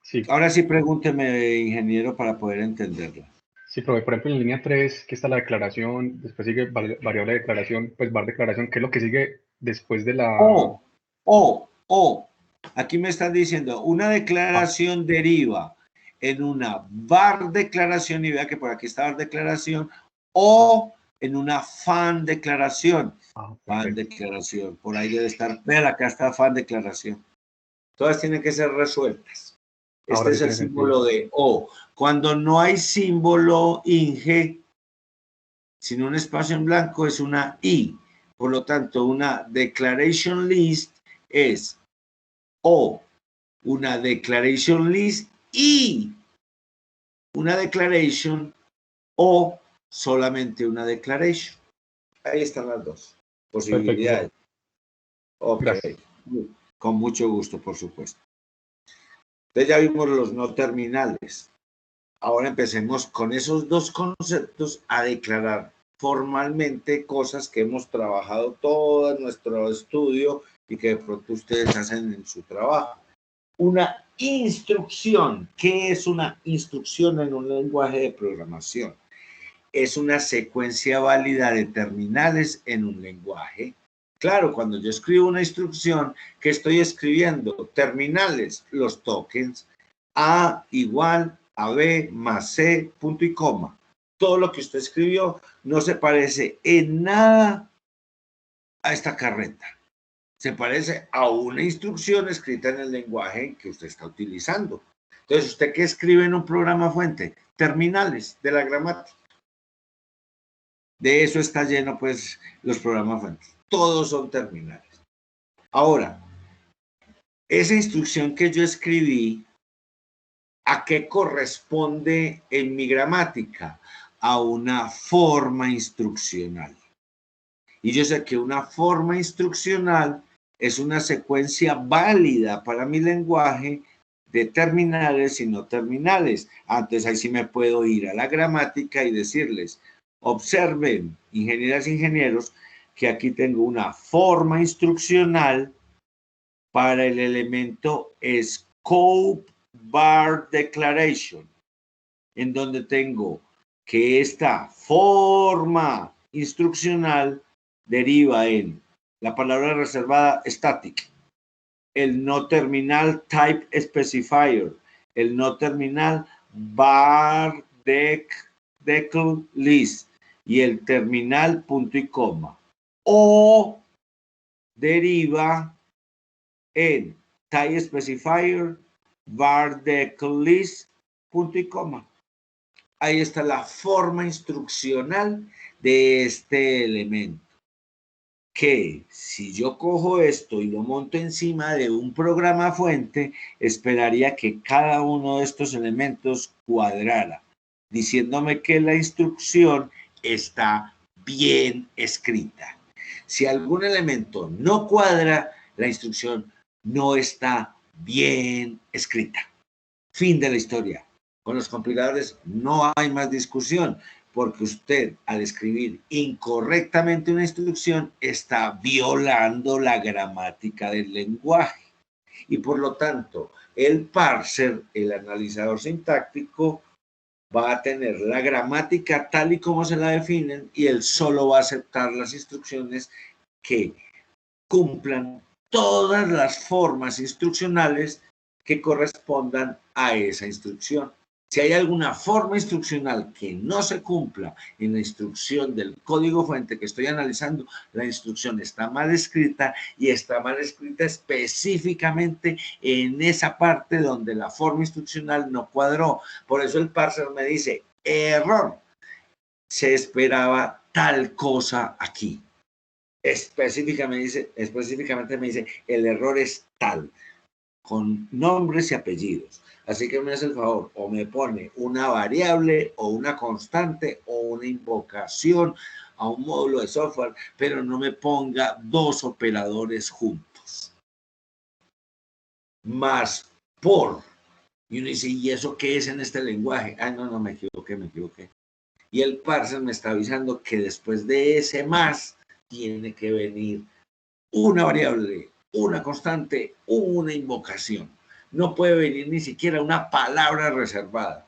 Speaker 3: Sí.
Speaker 1: Ahora sí pregúnteme, ingeniero, para poder entenderla.
Speaker 3: Sí, profe, por ejemplo, en línea 3, que está la declaración, después sigue variable de declaración, pues var declaración, ¿qué es lo que sigue después de la...?
Speaker 1: Aquí me están diciendo, una declaración deriva en una var declaración, y vea que por aquí está var declaración, o en una fan declaración. Fan declaración, por ahí debe estar, vean, acá está fan declaración. Todas tienen que ser resueltas. Este es el símbolo de O. Cuando no hay símbolo ING, sino un espacio en blanco, es una I. Por lo tanto, una declaration list es o una declaration list y una declaration o solamente una declaration. Ahí están las dos posibilidades. Ok, con mucho gusto, por supuesto. Entonces ya vimos los no terminales. Ahora empecemos con esos dos conceptos a declarar formalmente cosas que hemos trabajado todo nuestro estudio y que de pronto ustedes hacen en su trabajo. Una instrucción. ¿Qué es una instrucción en un lenguaje de programación? Es una secuencia válida de terminales en un lenguaje. Claro, cuando yo escribo una instrucción, ¿qué estoy escribiendo? Terminales, los tokens, A igual a B más C, punto y coma. Todo lo que usted escribió no se parece en nada a esta carreta. Se parece a una instrucción escrita en el lenguaje que usted está utilizando. Entonces, ¿usted qué escribe en un programa fuente? Terminales de la gramática. De eso está lleno, pues, los programas fuentes. Todos son terminales. Ahora, esa instrucción que yo escribí, ¿a qué corresponde en mi gramática? A una forma instruccional. Y yo sé que una forma instruccional es una secuencia válida para mi lenguaje de terminales y no terminales. Entonces ahí sí me puedo ir a la gramática y decirles, observen, ingenieras e ingenieros, que aquí tengo una forma instruccional para el elemento Scope Bar Declaration, en donde tengo que esta forma instruccional deriva en la palabra reservada static, el no terminal type specifier, el no terminal bar decl list y el terminal punto y coma. O deriva en type specifier bar decl list punto y coma. Ahí está la forma instruccional de este elemento. Que si yo cojo esto y lo monto encima de un programa fuente, esperaría que cada uno de estos elementos cuadrara, diciéndome que la instrucción está bien escrita. Si algún elemento no cuadra, la instrucción no está bien escrita. Fin de la historia. Con los compiladores no hay más discusión, porque usted, al escribir incorrectamente una instrucción, está violando la gramática del lenguaje. Y por lo tanto, el parser, el analizador sintáctico, va a tener la gramática tal y como se la definen y él solo va a aceptar las instrucciones que cumplan todas las formas instruccionales que correspondan a esa instrucción. Si hay alguna forma instruccional que no se cumpla en la instrucción del código fuente que estoy analizando, la instrucción está mal escrita y está mal escrita específicamente en esa parte donde la forma instruccional no cuadró. Por eso el parser me dice, error, se esperaba tal cosa aquí. Específicamente me dice, el error es tal, con nombres y apellidos. Así que me hace el favor, o me pone una variable o una constante o una invocación a un módulo de software, pero no me ponga dos operadores juntos. Más por. Y uno dice, ¿y eso qué es en este lenguaje? Ay, no, me equivoqué. Y el parser me está avisando que después de ese más tiene que venir una variable, una constante, una invocación. No puede venir ni siquiera una palabra reservada,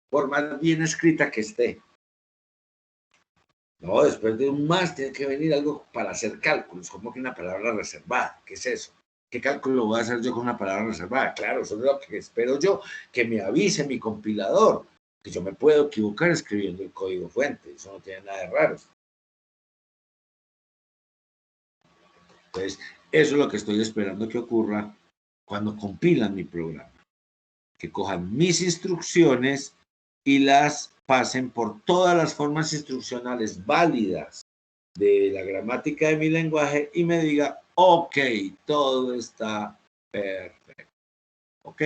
Speaker 1: por más bien escrita que esté. No, después de un más tiene que venir algo para hacer cálculos, como que una palabra reservada. ¿Qué es eso? ¿Qué cálculo voy a hacer yo con una palabra reservada? Claro, eso es lo que espero yo, que me avise mi compilador, que yo me puedo equivocar escribiendo el código fuente. Eso no tiene nada de raro. Entonces, eso es lo que estoy esperando que ocurra cuando compilan mi programa. Que cojan mis instrucciones y las pasen por todas las formas instruccionales válidas de la gramática de mi lenguaje y me diga, ok, todo está perfecto. Ok,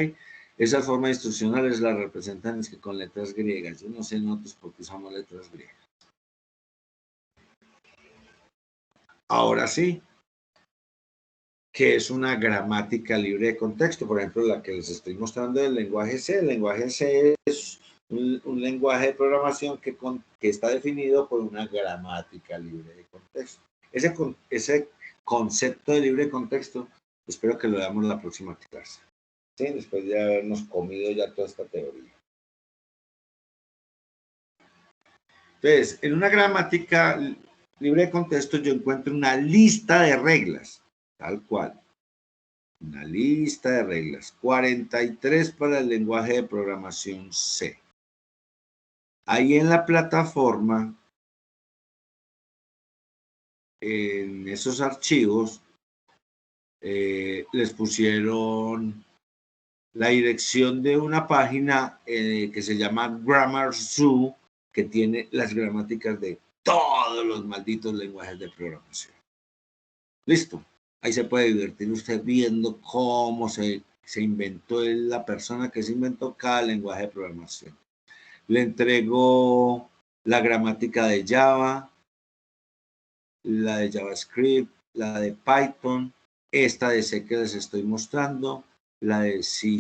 Speaker 1: esas formas instruccionales las representan es que con letras griegas. Yo no sé nosotros por qué usamos letras griegas. Ahora sí, que es una gramática libre de contexto. Por ejemplo, la que les estoy mostrando del lenguaje C. El lenguaje C es un lenguaje de programación que está definido por una gramática libre de contexto. Ese concepto de libre de contexto, espero que lo veamos la próxima clase. ¿Sí? Después de habernos comido ya toda esta teoría. Entonces, en una gramática libre de contexto yo encuentro una lista de reglas, tal cual. Una lista de reglas, 43 para el lenguaje de programación C. Ahí en la plataforma, en esos archivos, les pusieron la dirección de una página que se llama Grammar Zoo, que tiene las gramáticas de todos los malditos lenguajes de programación. Listo. Ahí se puede divertir usted viendo cómo se inventó la persona que se inventó cada lenguaje de programación. Le entregó la gramática de Java, la de JavaScript, la de Python, esta de C que les estoy mostrando, la de C#.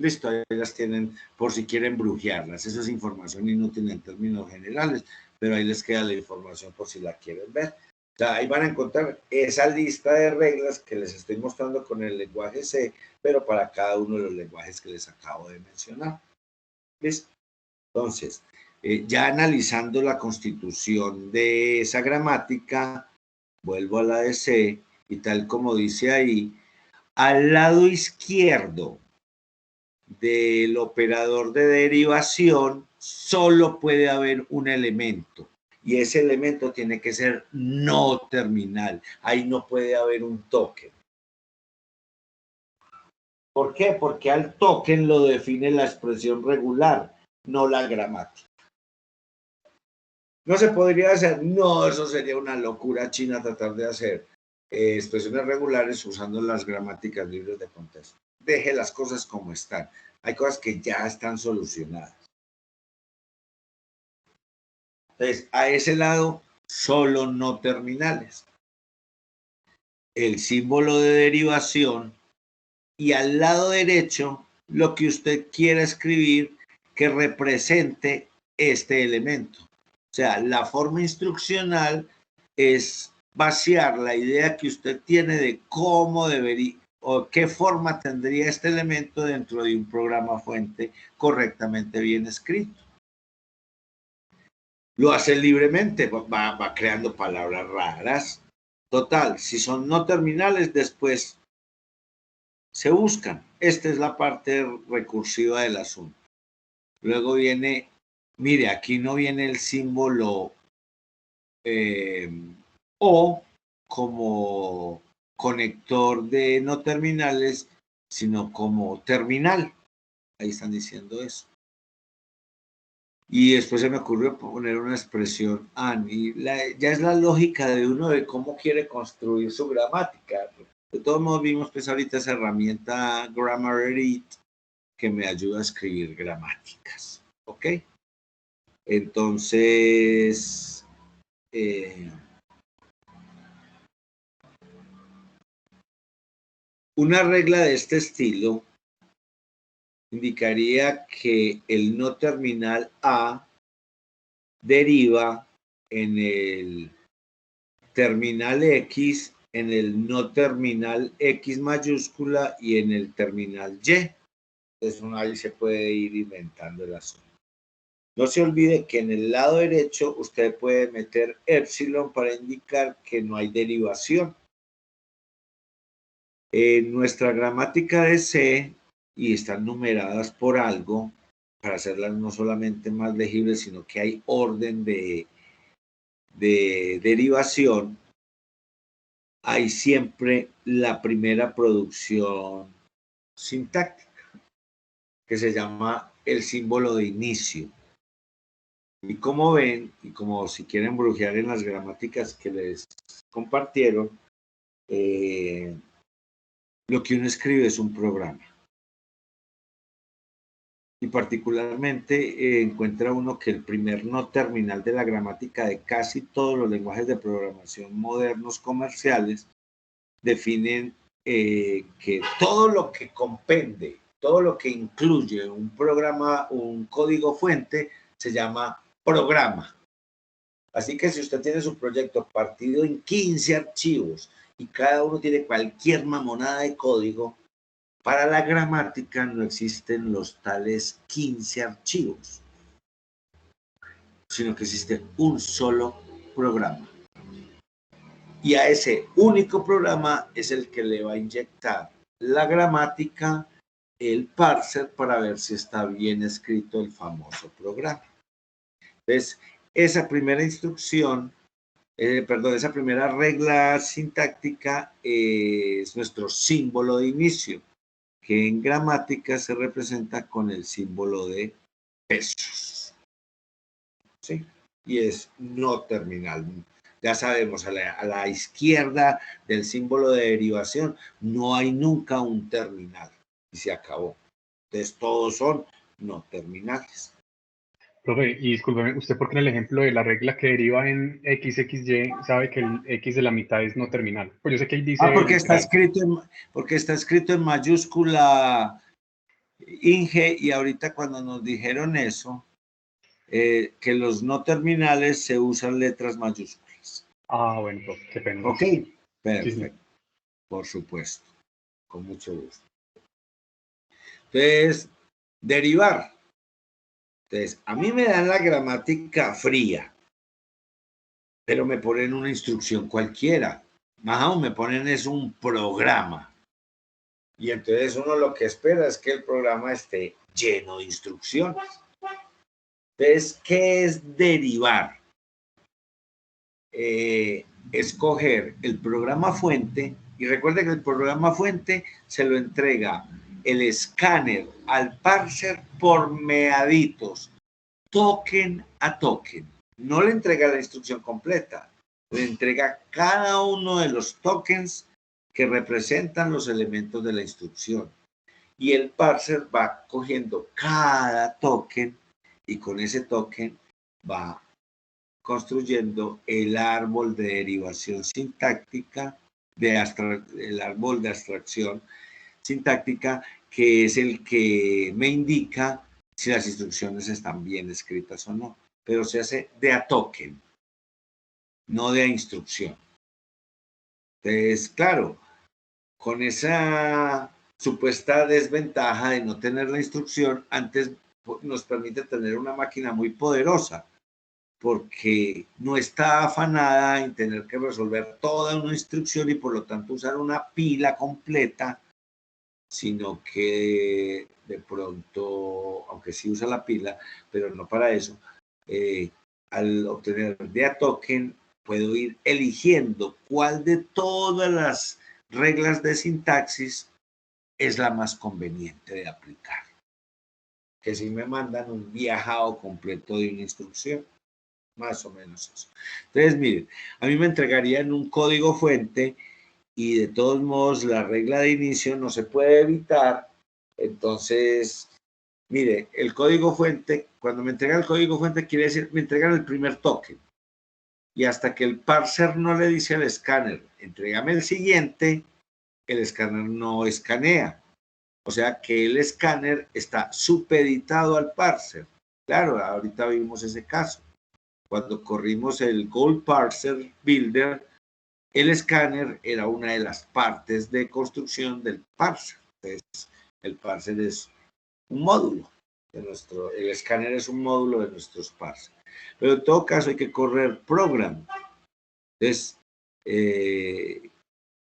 Speaker 1: Listo, ahí las tienen por si quieren brujearlas. Esa es información inútil en términos generales, pero ahí les queda la información por si la quieren ver. O sea, ahí van a encontrar esa lista de reglas que les estoy mostrando con el lenguaje C, pero para cada uno de los lenguajes que les acabo de mencionar. ¿Listo? Entonces, ya analizando la constitución de esa gramática, vuelvo a la de C, y tal como dice ahí, al lado izquierdo del operador de derivación solo puede haber un elemento. Y ese elemento tiene que ser no terminal. Ahí no puede haber un token. ¿Por qué? Porque al token lo define la expresión regular, no la gramática. ¿No se podría hacer? No, eso sería una locura china tratar de hacer expresiones regulares usando las gramáticas libres de contexto. Deje las cosas como están. Hay cosas que ya están solucionadas. Entonces, a ese lado, solo no terminales. El símbolo de derivación y al lado derecho, lo que usted quiera escribir que represente este elemento. O sea, la forma instruccional es vaciar la idea que usted tiene de cómo debería o qué forma tendría este elemento dentro de un programa fuente correctamente bien escrito. Lo hace libremente, va creando palabras raras. Total, si son no terminales, después se buscan. Esta es la parte recursiva del asunto. Luego viene, mire, aquí no viene el símbolo O como conector de no terminales, sino como terminal. Ahí están diciendo eso. Y después se me ocurrió poner una expresión AND. Y ya es la lógica de uno de cómo quiere construir su gramática. De todos modos, vimos pues ahorita esa herramienta GrammarEdit que me ayuda a escribir gramáticas. ¿Ok? Entonces, una regla de este estilo indicaría que el no terminal A deriva en el terminal X, en el no terminal X mayúscula y en el terminal Y. Entonces ahí se puede ir inventando el asunto. No se olvide que en el lado derecho usted puede meter epsilon para indicar que no hay derivación. En nuestra gramática de C, y están numeradas por algo, para hacerlas no solamente más legibles, sino que hay orden de derivación, hay siempre la primera producción sintáctica, que se llama el símbolo de inicio. Y como ven, y como si quieren brujear en las gramáticas que les compartieron, lo que uno escribe es un programa. Y particularmente encuentra uno que el primer no terminal de la gramática de casi todos los lenguajes de programación modernos comerciales definen que todo lo que compende, todo lo que incluye un programa, un código fuente, se llama programa. Así que si usted tiene su proyecto partido en 15 archivos y cada uno tiene cualquier mamonada de código, para la gramática no existen los tales 15 archivos, sino que existe un solo programa. Y a ese único programa es el que le va a inyectar la gramática, el parser, para ver si está bien escrito el famoso programa. Entonces, esa primera instrucción, esa primera regla sintáctica es nuestro símbolo de inicio, que en gramática se representa con el símbolo de pesos. ¿Sí? y es no terminal. Ya sabemos, a la izquierda del símbolo de derivación no hay nunca un terminal y se acabó. Entonces todos son no terminales.
Speaker 3: Profe, y discúlpeme, ¿usted por qué en el ejemplo de la regla que deriva en x, x, y sabe que el x de la mitad es no terminal? Pues yo sé que ahí dice
Speaker 1: Porque
Speaker 3: literal.
Speaker 1: está escrito en mayúscula Inge, y ahorita cuando nos dijeron eso, que los no terminales se usan letras mayúsculas.
Speaker 3: Ah, bueno, profe, qué pena.
Speaker 1: Ok, perfecto.
Speaker 3: Sí, sí.
Speaker 1: Por supuesto, con mucho gusto. Entonces, derivar. Entonces, a mí me dan la gramática fría, pero me ponen una instrucción cualquiera. Más aún me ponen es un programa. Y entonces uno lo que espera es que el programa esté lleno de instrucciones. Entonces, ¿qué es derivar? Escoger el programa fuente, y recuerde que el programa fuente se lo entrega el escáner al parser por meaditos, token a token. No le entrega la instrucción completa, le entrega cada uno de los tokens que representan los elementos de la instrucción. Y el parser va cogiendo cada token y con ese token va construyendo el árbol de derivación sintáctica, el árbol de abstracción sintáctica, que es el que me indica si las instrucciones están bien escritas o no. Pero se hace de a token, no de a instrucción. Entonces, claro, con esa supuesta desventaja de no tener la instrucción, antes nos permite tener una máquina muy poderosa, porque no está afanada en tener que resolver toda una instrucción y por lo tanto usar una pila completa, sino que de pronto, aunque sí usa la pila, pero no para eso, al obtener de a token, puedo ir eligiendo cuál de todas las reglas de sintaxis es la más conveniente de aplicar. Que si me mandan un viajado completo de una instrucción, más o menos eso. Entonces, miren, a mí me entregarían un código fuente y de todos modos la regla de inicio no se puede evitar. Entonces, mire, el código fuente, cuando me entregan el código fuente, quiere decir, me entregan el primer token. Y hasta que el parser no le dice al escáner, entrégame el siguiente, el escáner no escanea. O sea que el escáner está supeditado al parser. Claro, ahorita vimos ese caso. Cuando corrimos el Gold Parser Builder, el escáner era una de las partes de construcción del parser. Entonces, el parser es un módulo de el escáner es un módulo de nuestros parsers. Pero en todo caso hay que correr program. Entonces,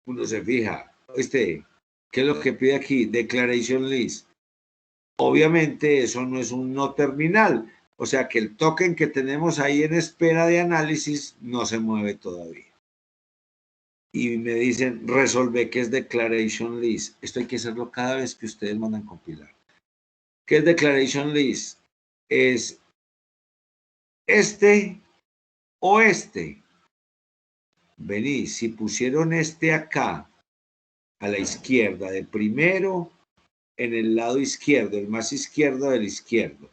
Speaker 1: uno se fija, ¿qué es lo que pide aquí? Declaration list. Obviamente eso no es un no terminal. O sea que el token que tenemos ahí en espera de análisis no se mueve todavía. Y me dicen, resolve qué es declaration list. Esto hay que hacerlo cada vez que ustedes mandan compilar. ¿Qué es declaration list? Es este o este. Vení, si pusieron este acá, a la izquierda, de primero, en el lado izquierdo, el más izquierdo del izquierdo.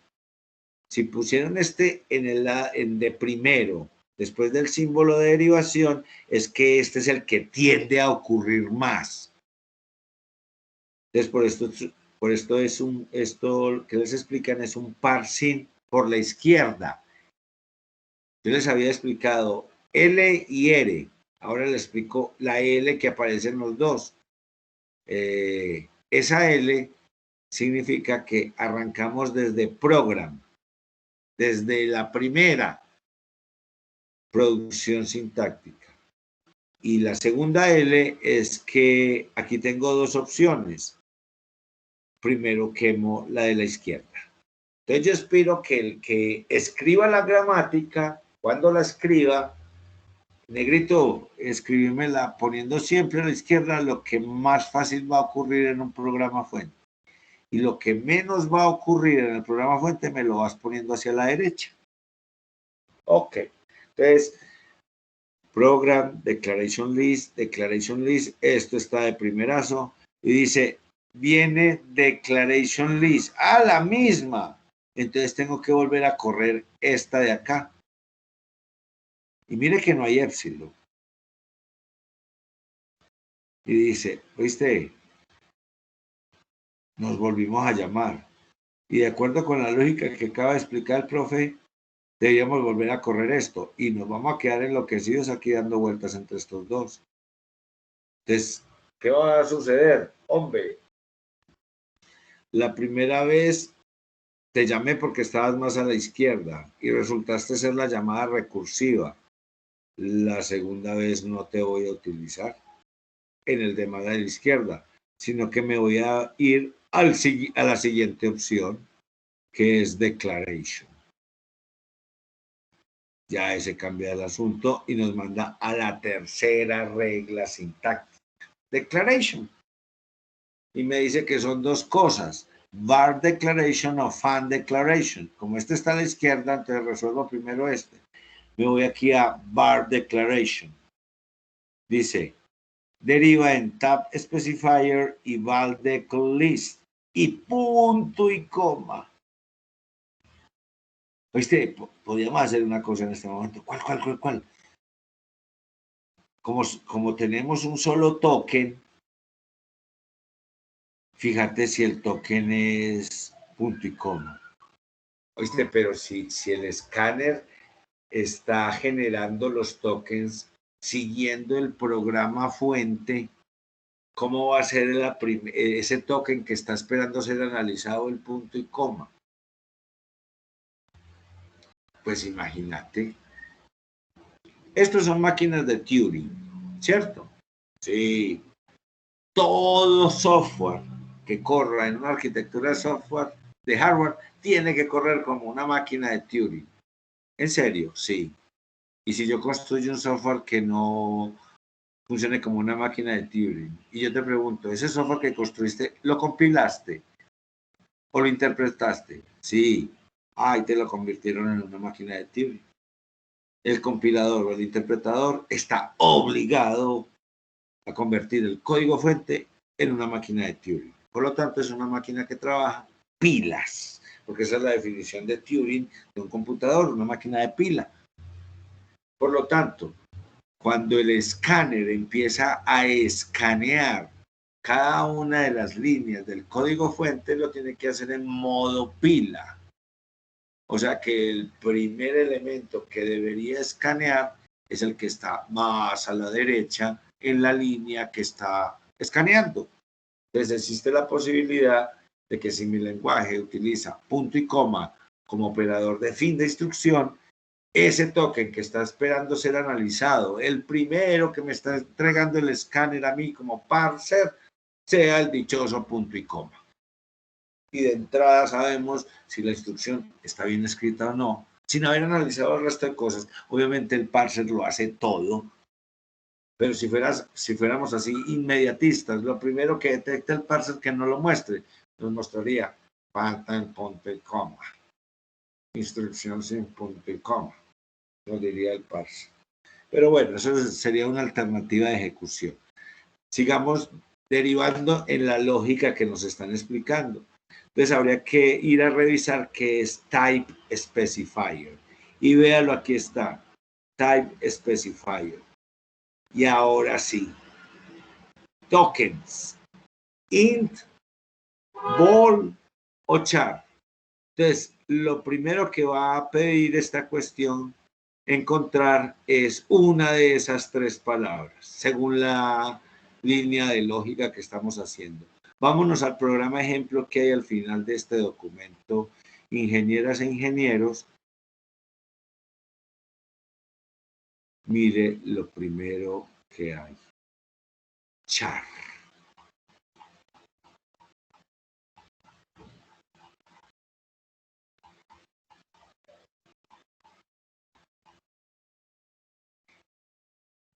Speaker 1: Si pusieron este en de primero, después del símbolo de derivación, es que este es el que tiende a ocurrir más. Entonces, por esto esto que les explican es un parsing por la izquierda. Yo les había explicado L y R. Ahora les explico la L que aparece en los dos. Esa L significa que arrancamos desde program, desde la primera producción sintáctica. Y la segunda L es que aquí tengo dos opciones. Primero quemo la de la izquierda. Entonces yo espero que el que escriba la gramática, cuando la escriba, negrito, escríbemela poniendo siempre a la izquierda, lo que más fácil va a ocurrir en un programa fuente. Y lo que menos va a ocurrir en el programa fuente me lo vas poniendo hacia la derecha. Ok. Entonces, Program, Declaration List, esto está de primerazo. Y dice, viene Declaration List. ¡Ah, la misma! Entonces tengo que volver a correr esta de acá. Y mire que no hay epsilon. Y dice, oíste, nos volvimos a llamar. Y de acuerdo con la lógica que acaba de explicar el profe, deberíamos volver a correr esto. Y nos vamos a quedar enloquecidos aquí dando vueltas entre estos dos. Entonces, ¿qué va a suceder? Hombre, la primera vez te llamé porque estabas más a la izquierda y resultaste ser la llamada recursiva. La segunda vez no te voy a utilizar en el de más a la izquierda, sino que me voy a ir a la siguiente opción, que es Declaration. Ya ese cambia el asunto y nos manda a la tercera regla sintáctica, Declaration. Y me dice que son dos cosas, var declaration o fan declaration. Como este está a la izquierda, entonces resuelvo primero este. Me voy aquí a var declaration. Dice, deriva en tab specifier y val decl list. Y punto y coma. ¿Viste? Podríamos hacer una cosa en este momento. ¿Cuál? Como tenemos un solo token, fíjate si el token es punto y coma. ¿Viste? Pero si el escáner está generando los tokens siguiendo el programa fuente, ¿cómo va a ser ese token que está esperando ser analizado el punto y coma? Pues imagínate. Estos son máquinas de Turing, ¿cierto? Sí. Todo software que corra en una arquitectura de software de hardware tiene que correr como una máquina de Turing. ¿En serio? Sí. Y si yo construyo un software que no funcione como una máquina de Turing, y yo te pregunto, ¿ese software que construiste, lo compilaste o lo interpretaste? Sí. Y te lo convirtieron en una máquina de Turing. El compilador o el interpretador está obligado a convertir el código fuente en una máquina de Turing. Por lo tanto, es una máquina que trabaja pilas, porque esa es la definición de Turing de un computador, una máquina de pila. Por lo tanto, cuando el escáner empieza a escanear cada una de las líneas del código fuente, lo tiene que hacer en modo pila. O sea que el primer elemento que debería escanear es el que está más a la derecha en la línea que está escaneando. Entonces existe la posibilidad de que si mi lenguaje utiliza punto y coma como operador de fin de instrucción, ese token que está esperando ser analizado, el primero que me está entregando el escáner a mí como parser, sea el dichoso punto y coma. Y de entrada sabemos si la instrucción está bien escrita o no, sin haber analizado el resto de cosas. Obviamente el parser lo hace todo, pero si fuéramos así inmediatistas, lo primero que detecta el parser que no lo muestre, nos mostraría falta en punto y coma, instrucción sin punto y coma, lo diría el parser. Pero bueno, eso sería una alternativa de ejecución. Sigamos derivando en la lógica que nos están explicando. Entonces habría que ir a revisar qué es Type Specifier. Y véalo, aquí está, Type Specifier. Y ahora sí, tokens, int, bool o char. Entonces, lo primero que va a pedir esta cuestión encontrar es una de esas tres palabras, según la línea de lógica que estamos haciendo. Vámonos al programa ejemplo que hay al final de este documento, ingenieras e ingenieros. Mire lo primero que hay. Char.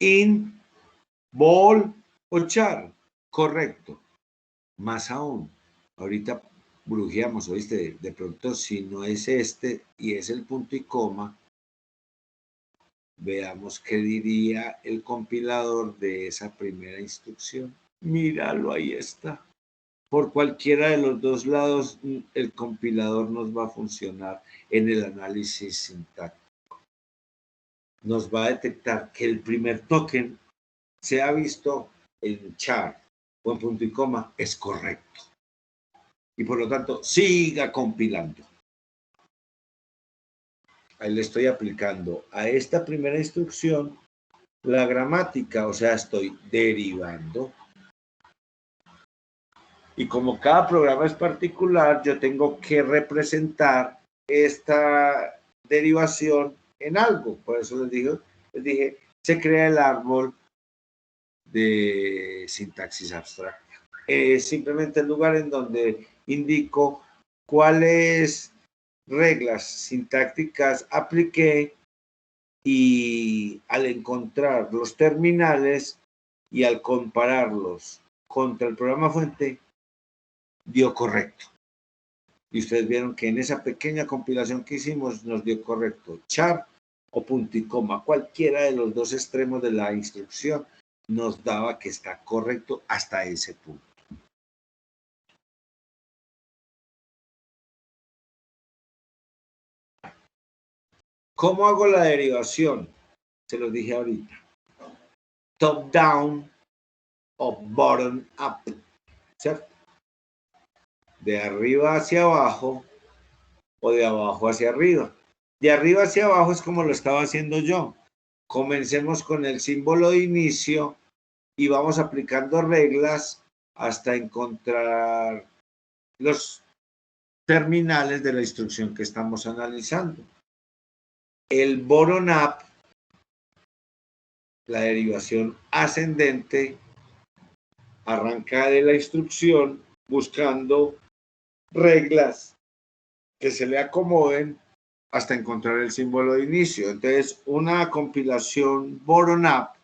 Speaker 1: In, bool o char. Correcto. Más aún, ahorita brujeamos, ¿oíste? De pronto, si no es este y es el punto y coma, Veamos qué diría el compilador de esa primera instrucción. Míralo, ahí está. Por cualquiera de los dos lados, el compilador nos va a funcionar en el análisis sintáctico. Nos va a detectar que el primer token se ha visto en char o en punto y coma, es correcto. Y por lo tanto, siga compilando. Ahí le estoy aplicando a esta primera instrucción la gramática, o sea, estoy derivando. Y como cada programa es particular, yo tengo que representar esta derivación en algo. Por eso les dije, se crea el árbol de sintaxis abstracta. Es simplemente el lugar en donde indico cuáles reglas sintácticas apliqué y al encontrar los terminales y al compararlos contra el programa fuente, dio correcto. Y ustedes vieron que en esa pequeña compilación que hicimos nos dio correcto char o punto y coma. Cualquiera de los dos extremos de la instrucción nos daba que está correcto hasta ese punto. ¿Cómo hago la derivación? Se los dije ahorita. Top down o bottom up, ¿cierto? De arriba hacia abajo o de abajo hacia arriba. De arriba hacia abajo es como lo estaba haciendo yo. Comencemos con el símbolo de inicio y vamos aplicando reglas hasta encontrar los terminales de la instrucción que estamos analizando. El bottom up, la derivación ascendente, arranca de la instrucción buscando reglas que se le acomoden hasta encontrar el símbolo de inicio. Entonces, una compilación bottom up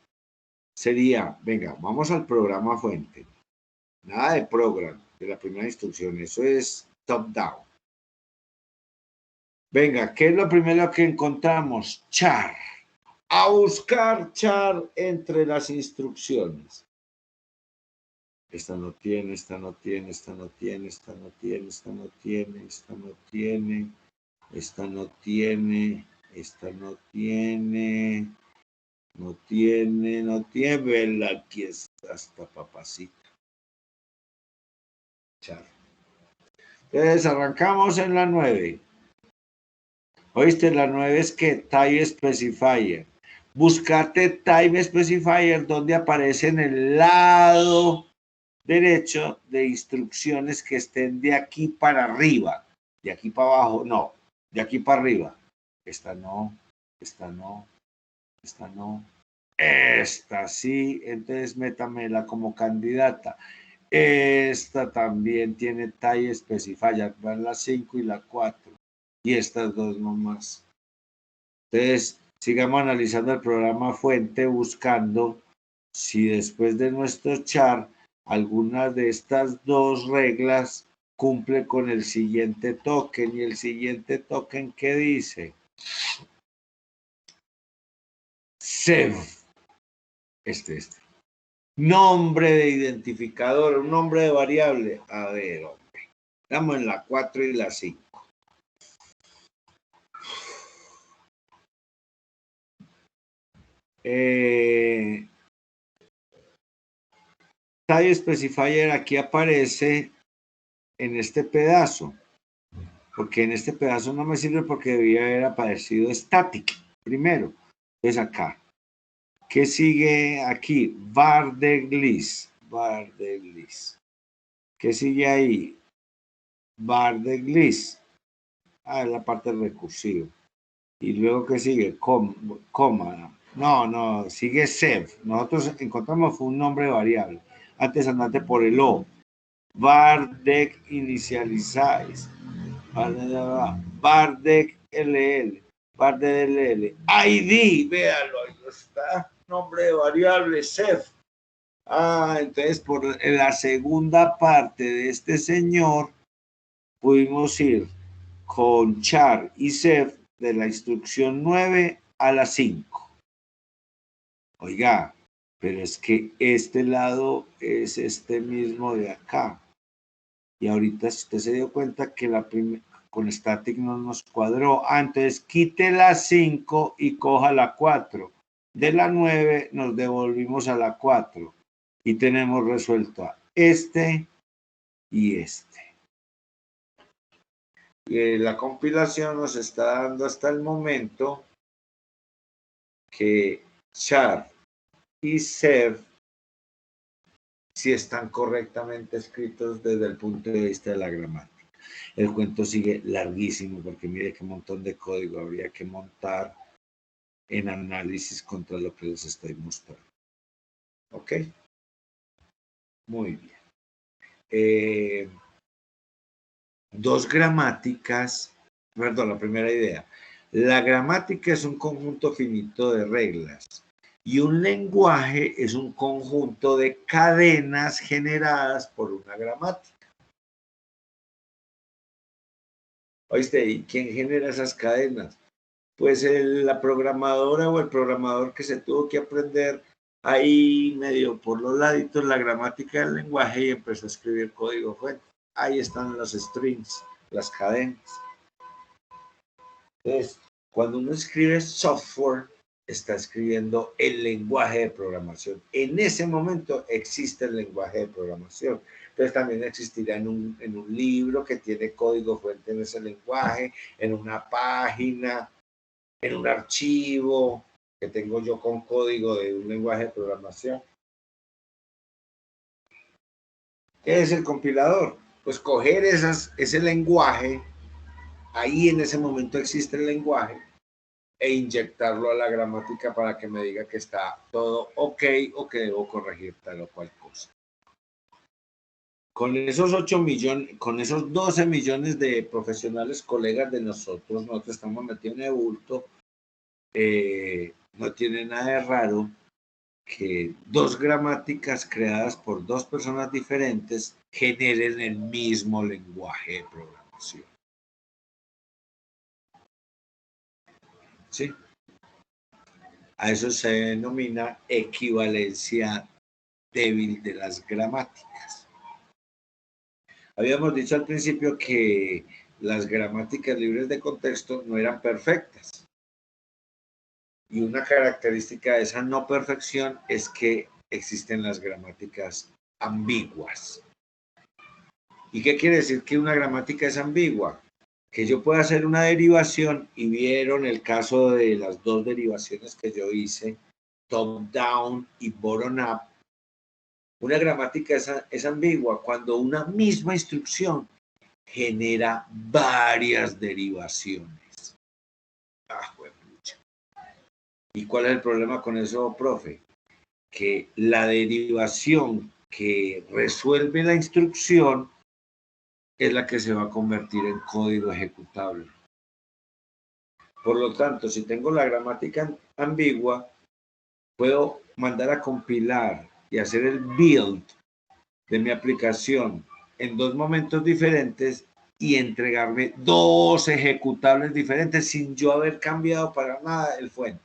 Speaker 1: sería, venga, vamos al programa fuente. Nada de program, de la primera instrucción, eso es top down. Venga, ¿qué es lo primero que encontramos? Char. A buscar char entre las instrucciones. Esta no tiene, esta no tiene, esta no tiene, esta no tiene, esta no tiene, esta no tiene, esta no tiene, esta no tiene, no tiene, no tiene, vela, aquí está esta papacita. Char. Entonces arrancamos en la 9. Oíste, la 9 es que type specifier. Buscate type specifier donde aparece en el lado derecho de instrucciones que estén de aquí para arriba. De aquí para abajo, no. De aquí para arriba. Esta no, esta no, esta no. Esta sí, entonces métamela como candidata. Esta también tiene type specifier. Van la 5 y la 4. Y estas dos nomás. Entonces, sigamos analizando el programa fuente buscando si después de nuestro char alguna de estas dos reglas cumple con el siguiente token. Y el siguiente token, ¿qué dice? Sev. Este. Nombre de identificador, un nombre de variable. A ver, hombre. Estamos en la 4 y la 5. Type specifier aquí aparece en este pedazo, porque en este pedazo no me sirve porque debía haber aparecido static primero. Entonces acá, ¿qué sigue aquí? Var de glis. ¿Qué sigue ahí? Var de glis. Ah, es la parte recursiva. Y luego, ¿qué sigue? Coma. No, sigue sev. Nosotros encontramos un nombre variable. Antes andate por el O. Vardec inicializáis. Vardec LL. Vardec LL. ID, véalo, ahí está. Nombre de variable, sev. Entonces por la segunda parte de este señor pudimos ir con char y sev de la instrucción 9 a la 5. Oiga, pero es que este lado es este mismo de acá. Y ahorita si usted se dio cuenta que con static no nos cuadró. Entonces quite la 5 y coja la 4. De la 9 nos devolvimos a la 4. Y tenemos resuelto a este y este. Y la compilación nos está dando hasta el momento que char y ser si están correctamente escritos desde el punto de vista de la gramática. El cuento sigue larguísimo porque mire qué montón de código habría que montar en análisis contra lo que les estoy mostrando. ¿Ok? Muy bien. Dos gramáticas, perdón, la primera idea. La gramática es un conjunto finito de reglas y un lenguaje es un conjunto de cadenas generadas por una gramática. ¿Oíste? ¿Y quién genera esas cadenas? Pues la programadora o el programador que se tuvo que aprender ahí medio por los laditos la gramática del lenguaje y empezó a escribir código fuente. Ahí están los strings, las cadenas. Entonces, cuando uno escribe software, está escribiendo el lenguaje de programación. En ese momento existe el lenguaje de programación. Entonces también existirá en un libro que tiene código fuente en ese lenguaje, en una página, en un archivo que tengo yo con código de un lenguaje de programación. ¿Qué es el compilador? Pues coger ese lenguaje, ahí en ese momento existe el lenguaje, e inyectarlo a la gramática para que me diga que está todo ok o que debo corregir tal o cual cosa. Con esos 8 millones, con esos 12 millones de profesionales, colegas de nosotros estamos metidos en el bulto. No tiene nada de raro que dos gramáticas creadas por dos personas diferentes generen el mismo lenguaje de programación. ¿Sí? A eso se denomina equivalencia débil de las gramáticas. Habíamos dicho al principio que las gramáticas libres de contexto no eran perfectas. Y una característica de esa no perfección es que existen las gramáticas ambiguas. ¿Y qué quiere decir que una gramática es ambigua? Que yo pueda hacer una derivación, y vieron el caso de las dos derivaciones que yo hice, top-down y bottom-up. Una gramática es ambigua cuando una misma instrucción genera varias derivaciones. ¿Y cuál es el problema con eso, profe? Que la derivación que resuelve la instrucción es la que se va a convertir en código ejecutable. Por lo tanto, si tengo la gramática ambigua, puedo mandar a compilar y hacer el build de mi aplicación en dos momentos diferentes y entregarme dos ejecutables diferentes sin yo haber cambiado para nada el fuente.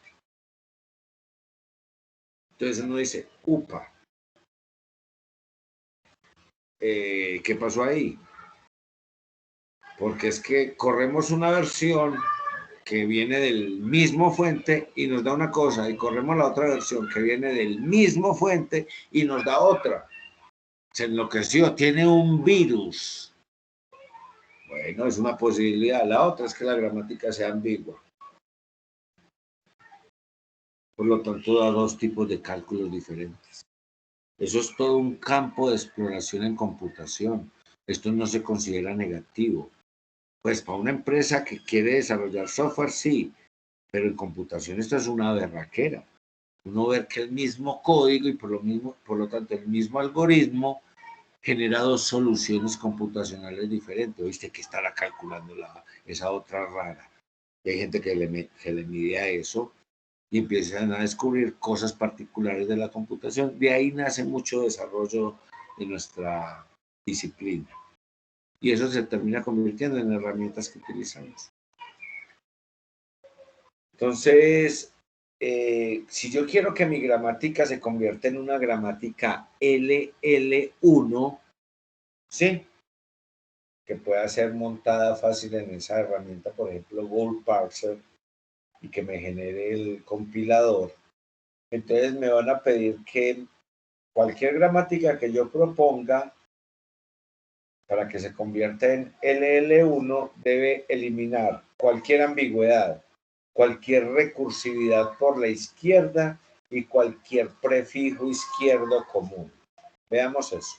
Speaker 1: Entonces uno dice, upa, ¿qué pasó ahí? Porque es que corremos una versión que viene del mismo fuente y nos da una cosa, y corremos la otra versión que viene del mismo fuente y nos da otra. Se enloqueció, tiene un virus. Bueno, es una posibilidad. La otra es que la gramática sea ambigua. Por lo tanto, da dos tipos de cálculos diferentes. Eso es todo un campo de exploración en computación. Esto no se considera negativo. Pues para una empresa que quiere desarrollar software, sí, pero en computación esto es una berraquera. Uno ver que el mismo código y por lo tanto el mismo algoritmo genera dos soluciones computacionales diferentes. ¿Viste que estará calculando esa otra rara? Y hay gente que le mide a eso y empiezan a descubrir cosas particulares de la computación. De ahí nace mucho desarrollo de nuestra disciplina. Y eso se termina convirtiendo en herramientas que utilizamos. Entonces, si yo quiero que mi gramática se convierta en una gramática LL1, ¿sí? Que pueda ser montada fácil en esa herramienta, por ejemplo, Google Parser, y que me genere el compilador. Entonces me van a pedir que cualquier gramática que yo proponga para que se convierta en LL1 debe eliminar cualquier ambigüedad, cualquier recursividad por la izquierda y cualquier prefijo izquierdo común. Veamos eso.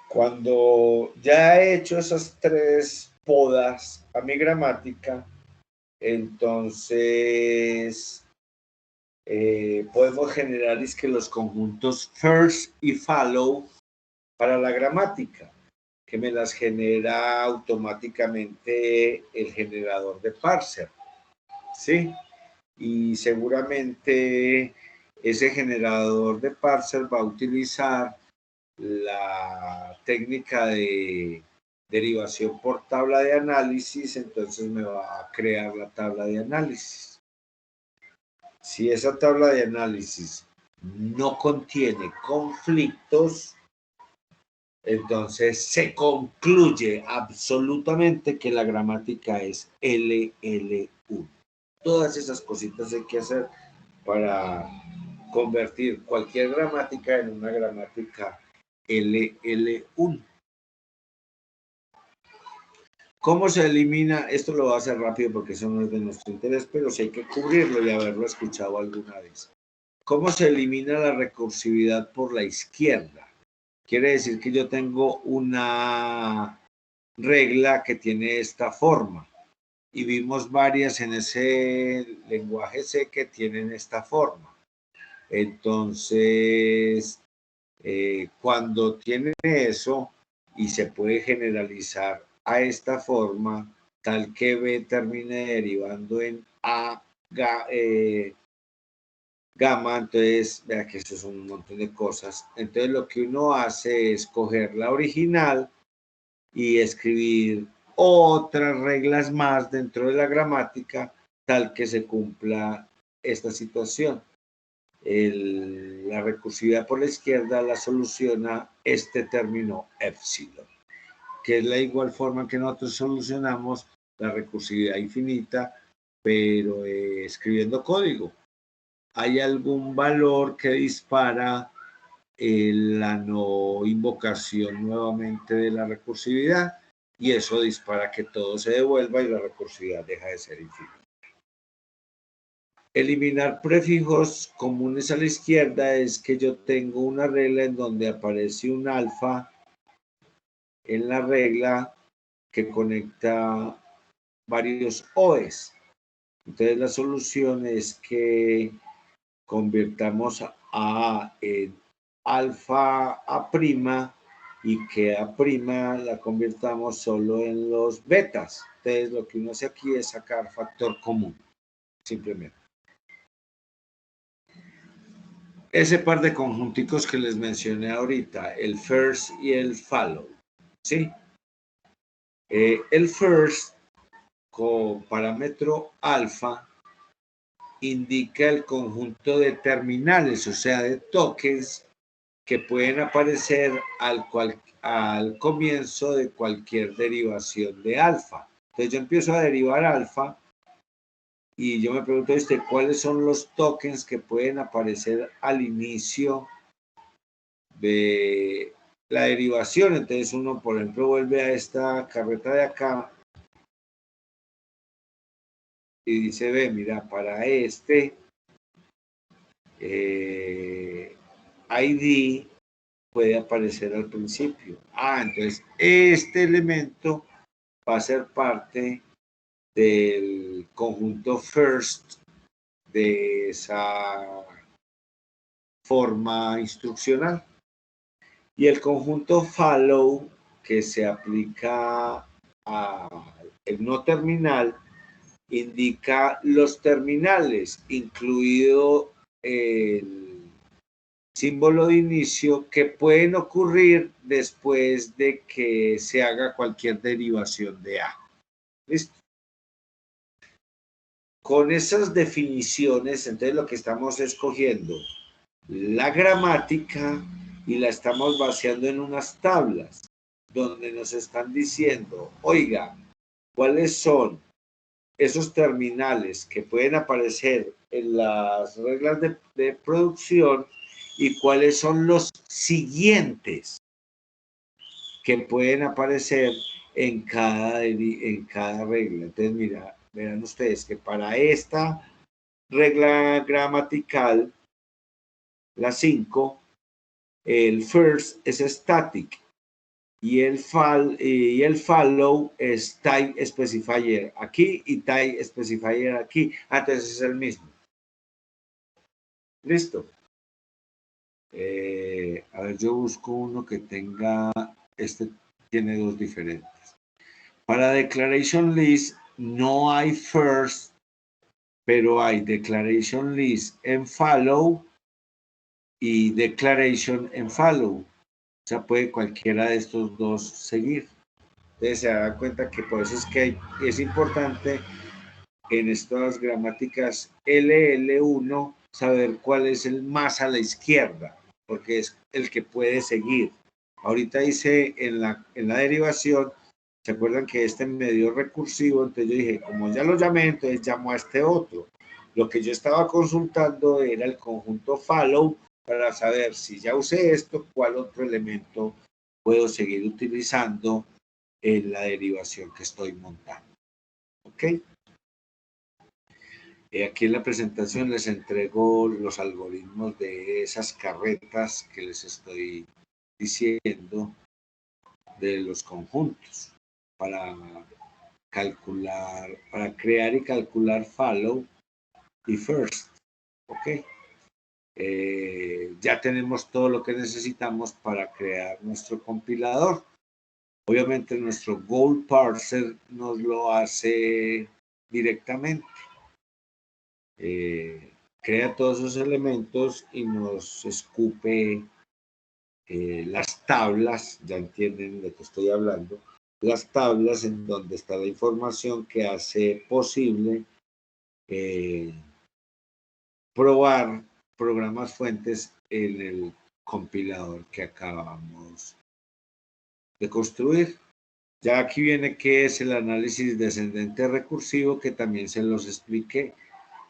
Speaker 1: Cuando ya he hecho esas 3 podas a mi gramática, entonces podemos generar los conjuntos first y follow para la gramática, que me las genera automáticamente el generador de parser, ¿sí? Y seguramente ese generador de parser va a utilizar la técnica de derivación por tabla de análisis, entonces me va a crear la tabla de análisis. Si esa tabla de análisis no contiene conflictos, entonces se concluye absolutamente que la gramática es LL1. Todas esas cositas hay que hacer para convertir cualquier gramática en una gramática LL1. ¿Cómo se elimina? Esto lo voy a hacer rápido porque eso no es de nuestro interés, pero sí hay que cubrirlo y haberlo escuchado alguna vez. ¿Cómo se elimina la recursividad por la izquierda? Quiere decir que yo tengo una regla que tiene esta forma y vimos varias en ese lenguaje C que tienen esta forma. Entonces, cuando tienen eso y se puede generalizar a esta forma, tal que B termine derivando en A, gamma, entonces, vea que eso es un montón de cosas. Entonces, lo que uno hace es coger la original y escribir otras reglas más dentro de la gramática, tal que se cumpla esta situación. La recursividad por la izquierda la soluciona este término epsilon, que es la igual forma que nosotros solucionamos la recursividad infinita, pero escribiendo código. Hay algún valor que dispara la no invocación nuevamente de la recursividad y eso dispara que todo se devuelva y la recursividad deja de ser infinita. Eliminar prefijos comunes a la izquierda es que yo tengo una regla en donde aparece un alfa en la regla que conecta varios OEs. Entonces la solución es que convirtamos A en alfa A' y que A' la convirtamos solo en los betas. Entonces lo que uno hace aquí es sacar factor común, simplemente. Ese par de conjunticos que les mencioné ahorita, el first y el follow, ¿sí? El first con parámetro alfa indica el conjunto de terminales, o sea, de tokens que pueden aparecer al comienzo de cualquier derivación de alfa. Entonces yo empiezo a derivar alfa y yo me pregunto, ¿cuáles son los tokens que pueden aparecer al inicio de la derivación? Entonces uno, por ejemplo, vuelve a esta carreta de acá y dice, ve, mira, para este ID puede aparecer al principio. Entonces este elemento va a ser parte del conjunto first de esa forma instruccional. Y el conjunto follow, que se aplica al no terminal, indica los terminales, incluido el símbolo de inicio, que pueden ocurrir después de que se haga cualquier derivación de A. ¿Listo? con esas definiciones, entonces lo que estamos escogiendo la gramática y la estamos vaciando en unas tablas donde nos están diciendo, oiga, ¿cuáles son esos terminales que pueden aparecer en las reglas de producción y cuáles son los siguientes que pueden aparecer en cada regla? Entonces, mira, verán ustedes que para esta regla gramatical, la 5, el first es static y el follow es type specifier aquí y type specifier aquí. Entonces es el mismo. Listo. A ver, yo busco uno que tenga, este tiene dos diferentes. Para declaration list no hay first, pero hay declaration list en follow y declaration en follow. O sea, puede cualquiera de estos dos seguir. Entonces se dará cuenta que por eso es que es importante en estas gramáticas LL1 saber cuál es el más a la izquierda, porque es el que puede seguir. Ahorita hice en la derivación, ¿se acuerdan que este me dio recursivo? Entonces yo dije, como ya lo llamé, entonces llamo a este otro. Lo que yo estaba consultando era el conjunto follow para saber si ya usé esto, cuál otro elemento puedo seguir utilizando en la derivación que estoy montando. ¿Ok? Aquí en la presentación les entrego los algoritmos de esas carretas que les estoy diciendo de los conjuntos para calcular, para crear y calcular follow y first. ¿Ok? Ya tenemos todo lo que necesitamos para crear nuestro compilador. Obviamente nuestro goal parser nos lo hace directamente. Crea todos esos elementos y nos escupe las tablas, ya entienden de qué estoy hablando, las tablas en donde está la información que hace posible probar programas fuentes en el compilador que acabamos de construir. Ya aquí viene qué es el análisis descendente recursivo, que también se los expliqué.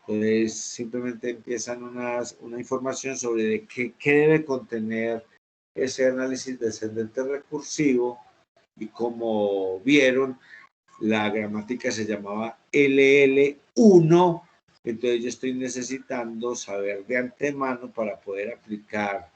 Speaker 1: Entonces simplemente empiezan una información sobre qué debe contener ese análisis descendente recursivo, y como vieron, la gramática se llamaba LL1, entonces yo estoy necesitando saber de antemano para poder aplicar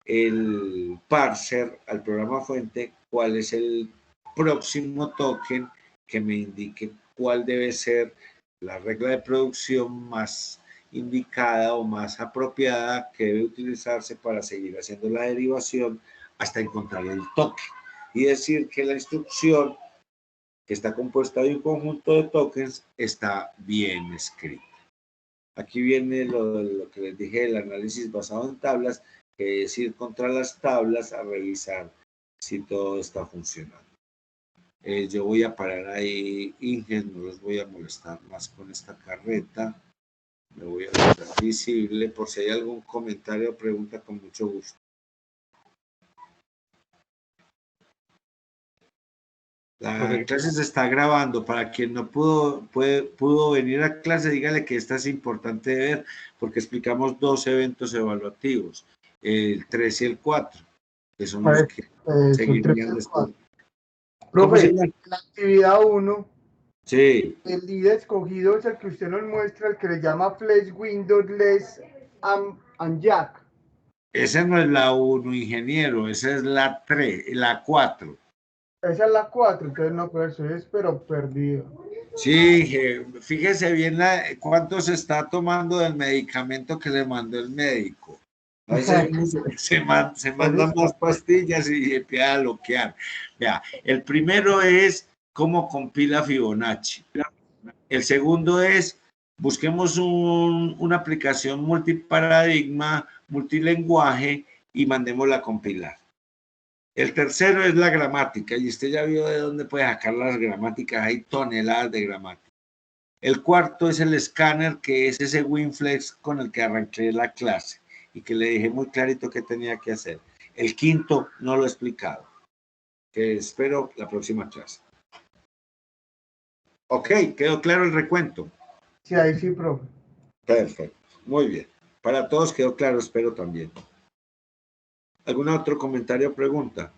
Speaker 1: el parser al programa fuente cuál es el próximo token que me indique cuál debe ser la regla de producción más indicada o más apropiada que debe utilizarse para seguir haciendo la derivación hasta encontrar el token y decir que la instrucción, que está compuesta de un conjunto de tokens, está bien escrita. Aquí viene lo que les dije, el análisis basado en tablas, que es ir contra las tablas a revisar si todo está funcionando. Yo voy a parar ahí, Inge, no los voy a molestar más con esta carreta. Me voy a dejar visible por si hay algún comentario o pregunta, con mucho gusto. La clase se está grabando. Para quien no pudo venir a clase, dígale que esta es importante de ver, porque explicamos dos eventos evaluativos, el 3 y el 4, que son los que seguirían después.
Speaker 5: Profe, la actividad 1,
Speaker 1: sí,
Speaker 5: el líder escogido es el que usted nos muestra, el que le llama Flash Windows Less and Jack.
Speaker 1: Esa no es la 1, ingeniero, esa es la 3, la 4.
Speaker 5: Esa es la 4, entonces no, pues eso es, pero perdido.
Speaker 1: Sí, fíjese bien cuánto se está tomando del medicamento que le mandó el médico. A veces se mandan más pastillas y empieza a bloquear. Vea, el primero es cómo compila Fibonacci. El segundo es busquemos una aplicación multiparadigma, multilenguaje y mandémosla a compilar. El tercero es la gramática, y usted ya vio de dónde puede sacar las gramáticas, hay toneladas de gramática. El cuarto es el escáner, que es ese WinFlex con el que arranqué la clase y que le dije muy clarito qué tenía que hacer. El quinto no lo he explicado, que espero la próxima clase. Ok, quedó claro el recuento.
Speaker 5: Sí, ahí sí, profe.
Speaker 1: Perfecto, muy bien. Para todos quedó claro, espero también. ¿Algún otro comentario o pregunta?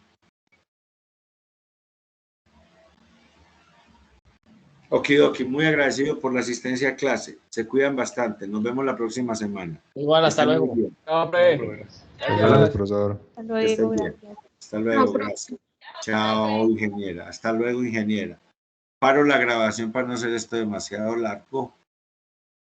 Speaker 1: Okidoki, muy agradecido por la asistencia a clase. Se cuidan bastante. Nos vemos la próxima semana.
Speaker 4: Igual, hasta
Speaker 1: Estén muy
Speaker 4: luego.
Speaker 1: bien.
Speaker 7: No,
Speaker 3: No,
Speaker 7: profe.
Speaker 3: profesor.
Speaker 7: Gracias.
Speaker 8: profesor.
Speaker 9: Hasta
Speaker 1: Que estén
Speaker 9: luego,
Speaker 1: bien.
Speaker 9: gracias.
Speaker 1: Hasta luego, gracias. Chao, ingeniera. Hasta luego, ingeniera. Paro la grabación para no hacer esto demasiado largo.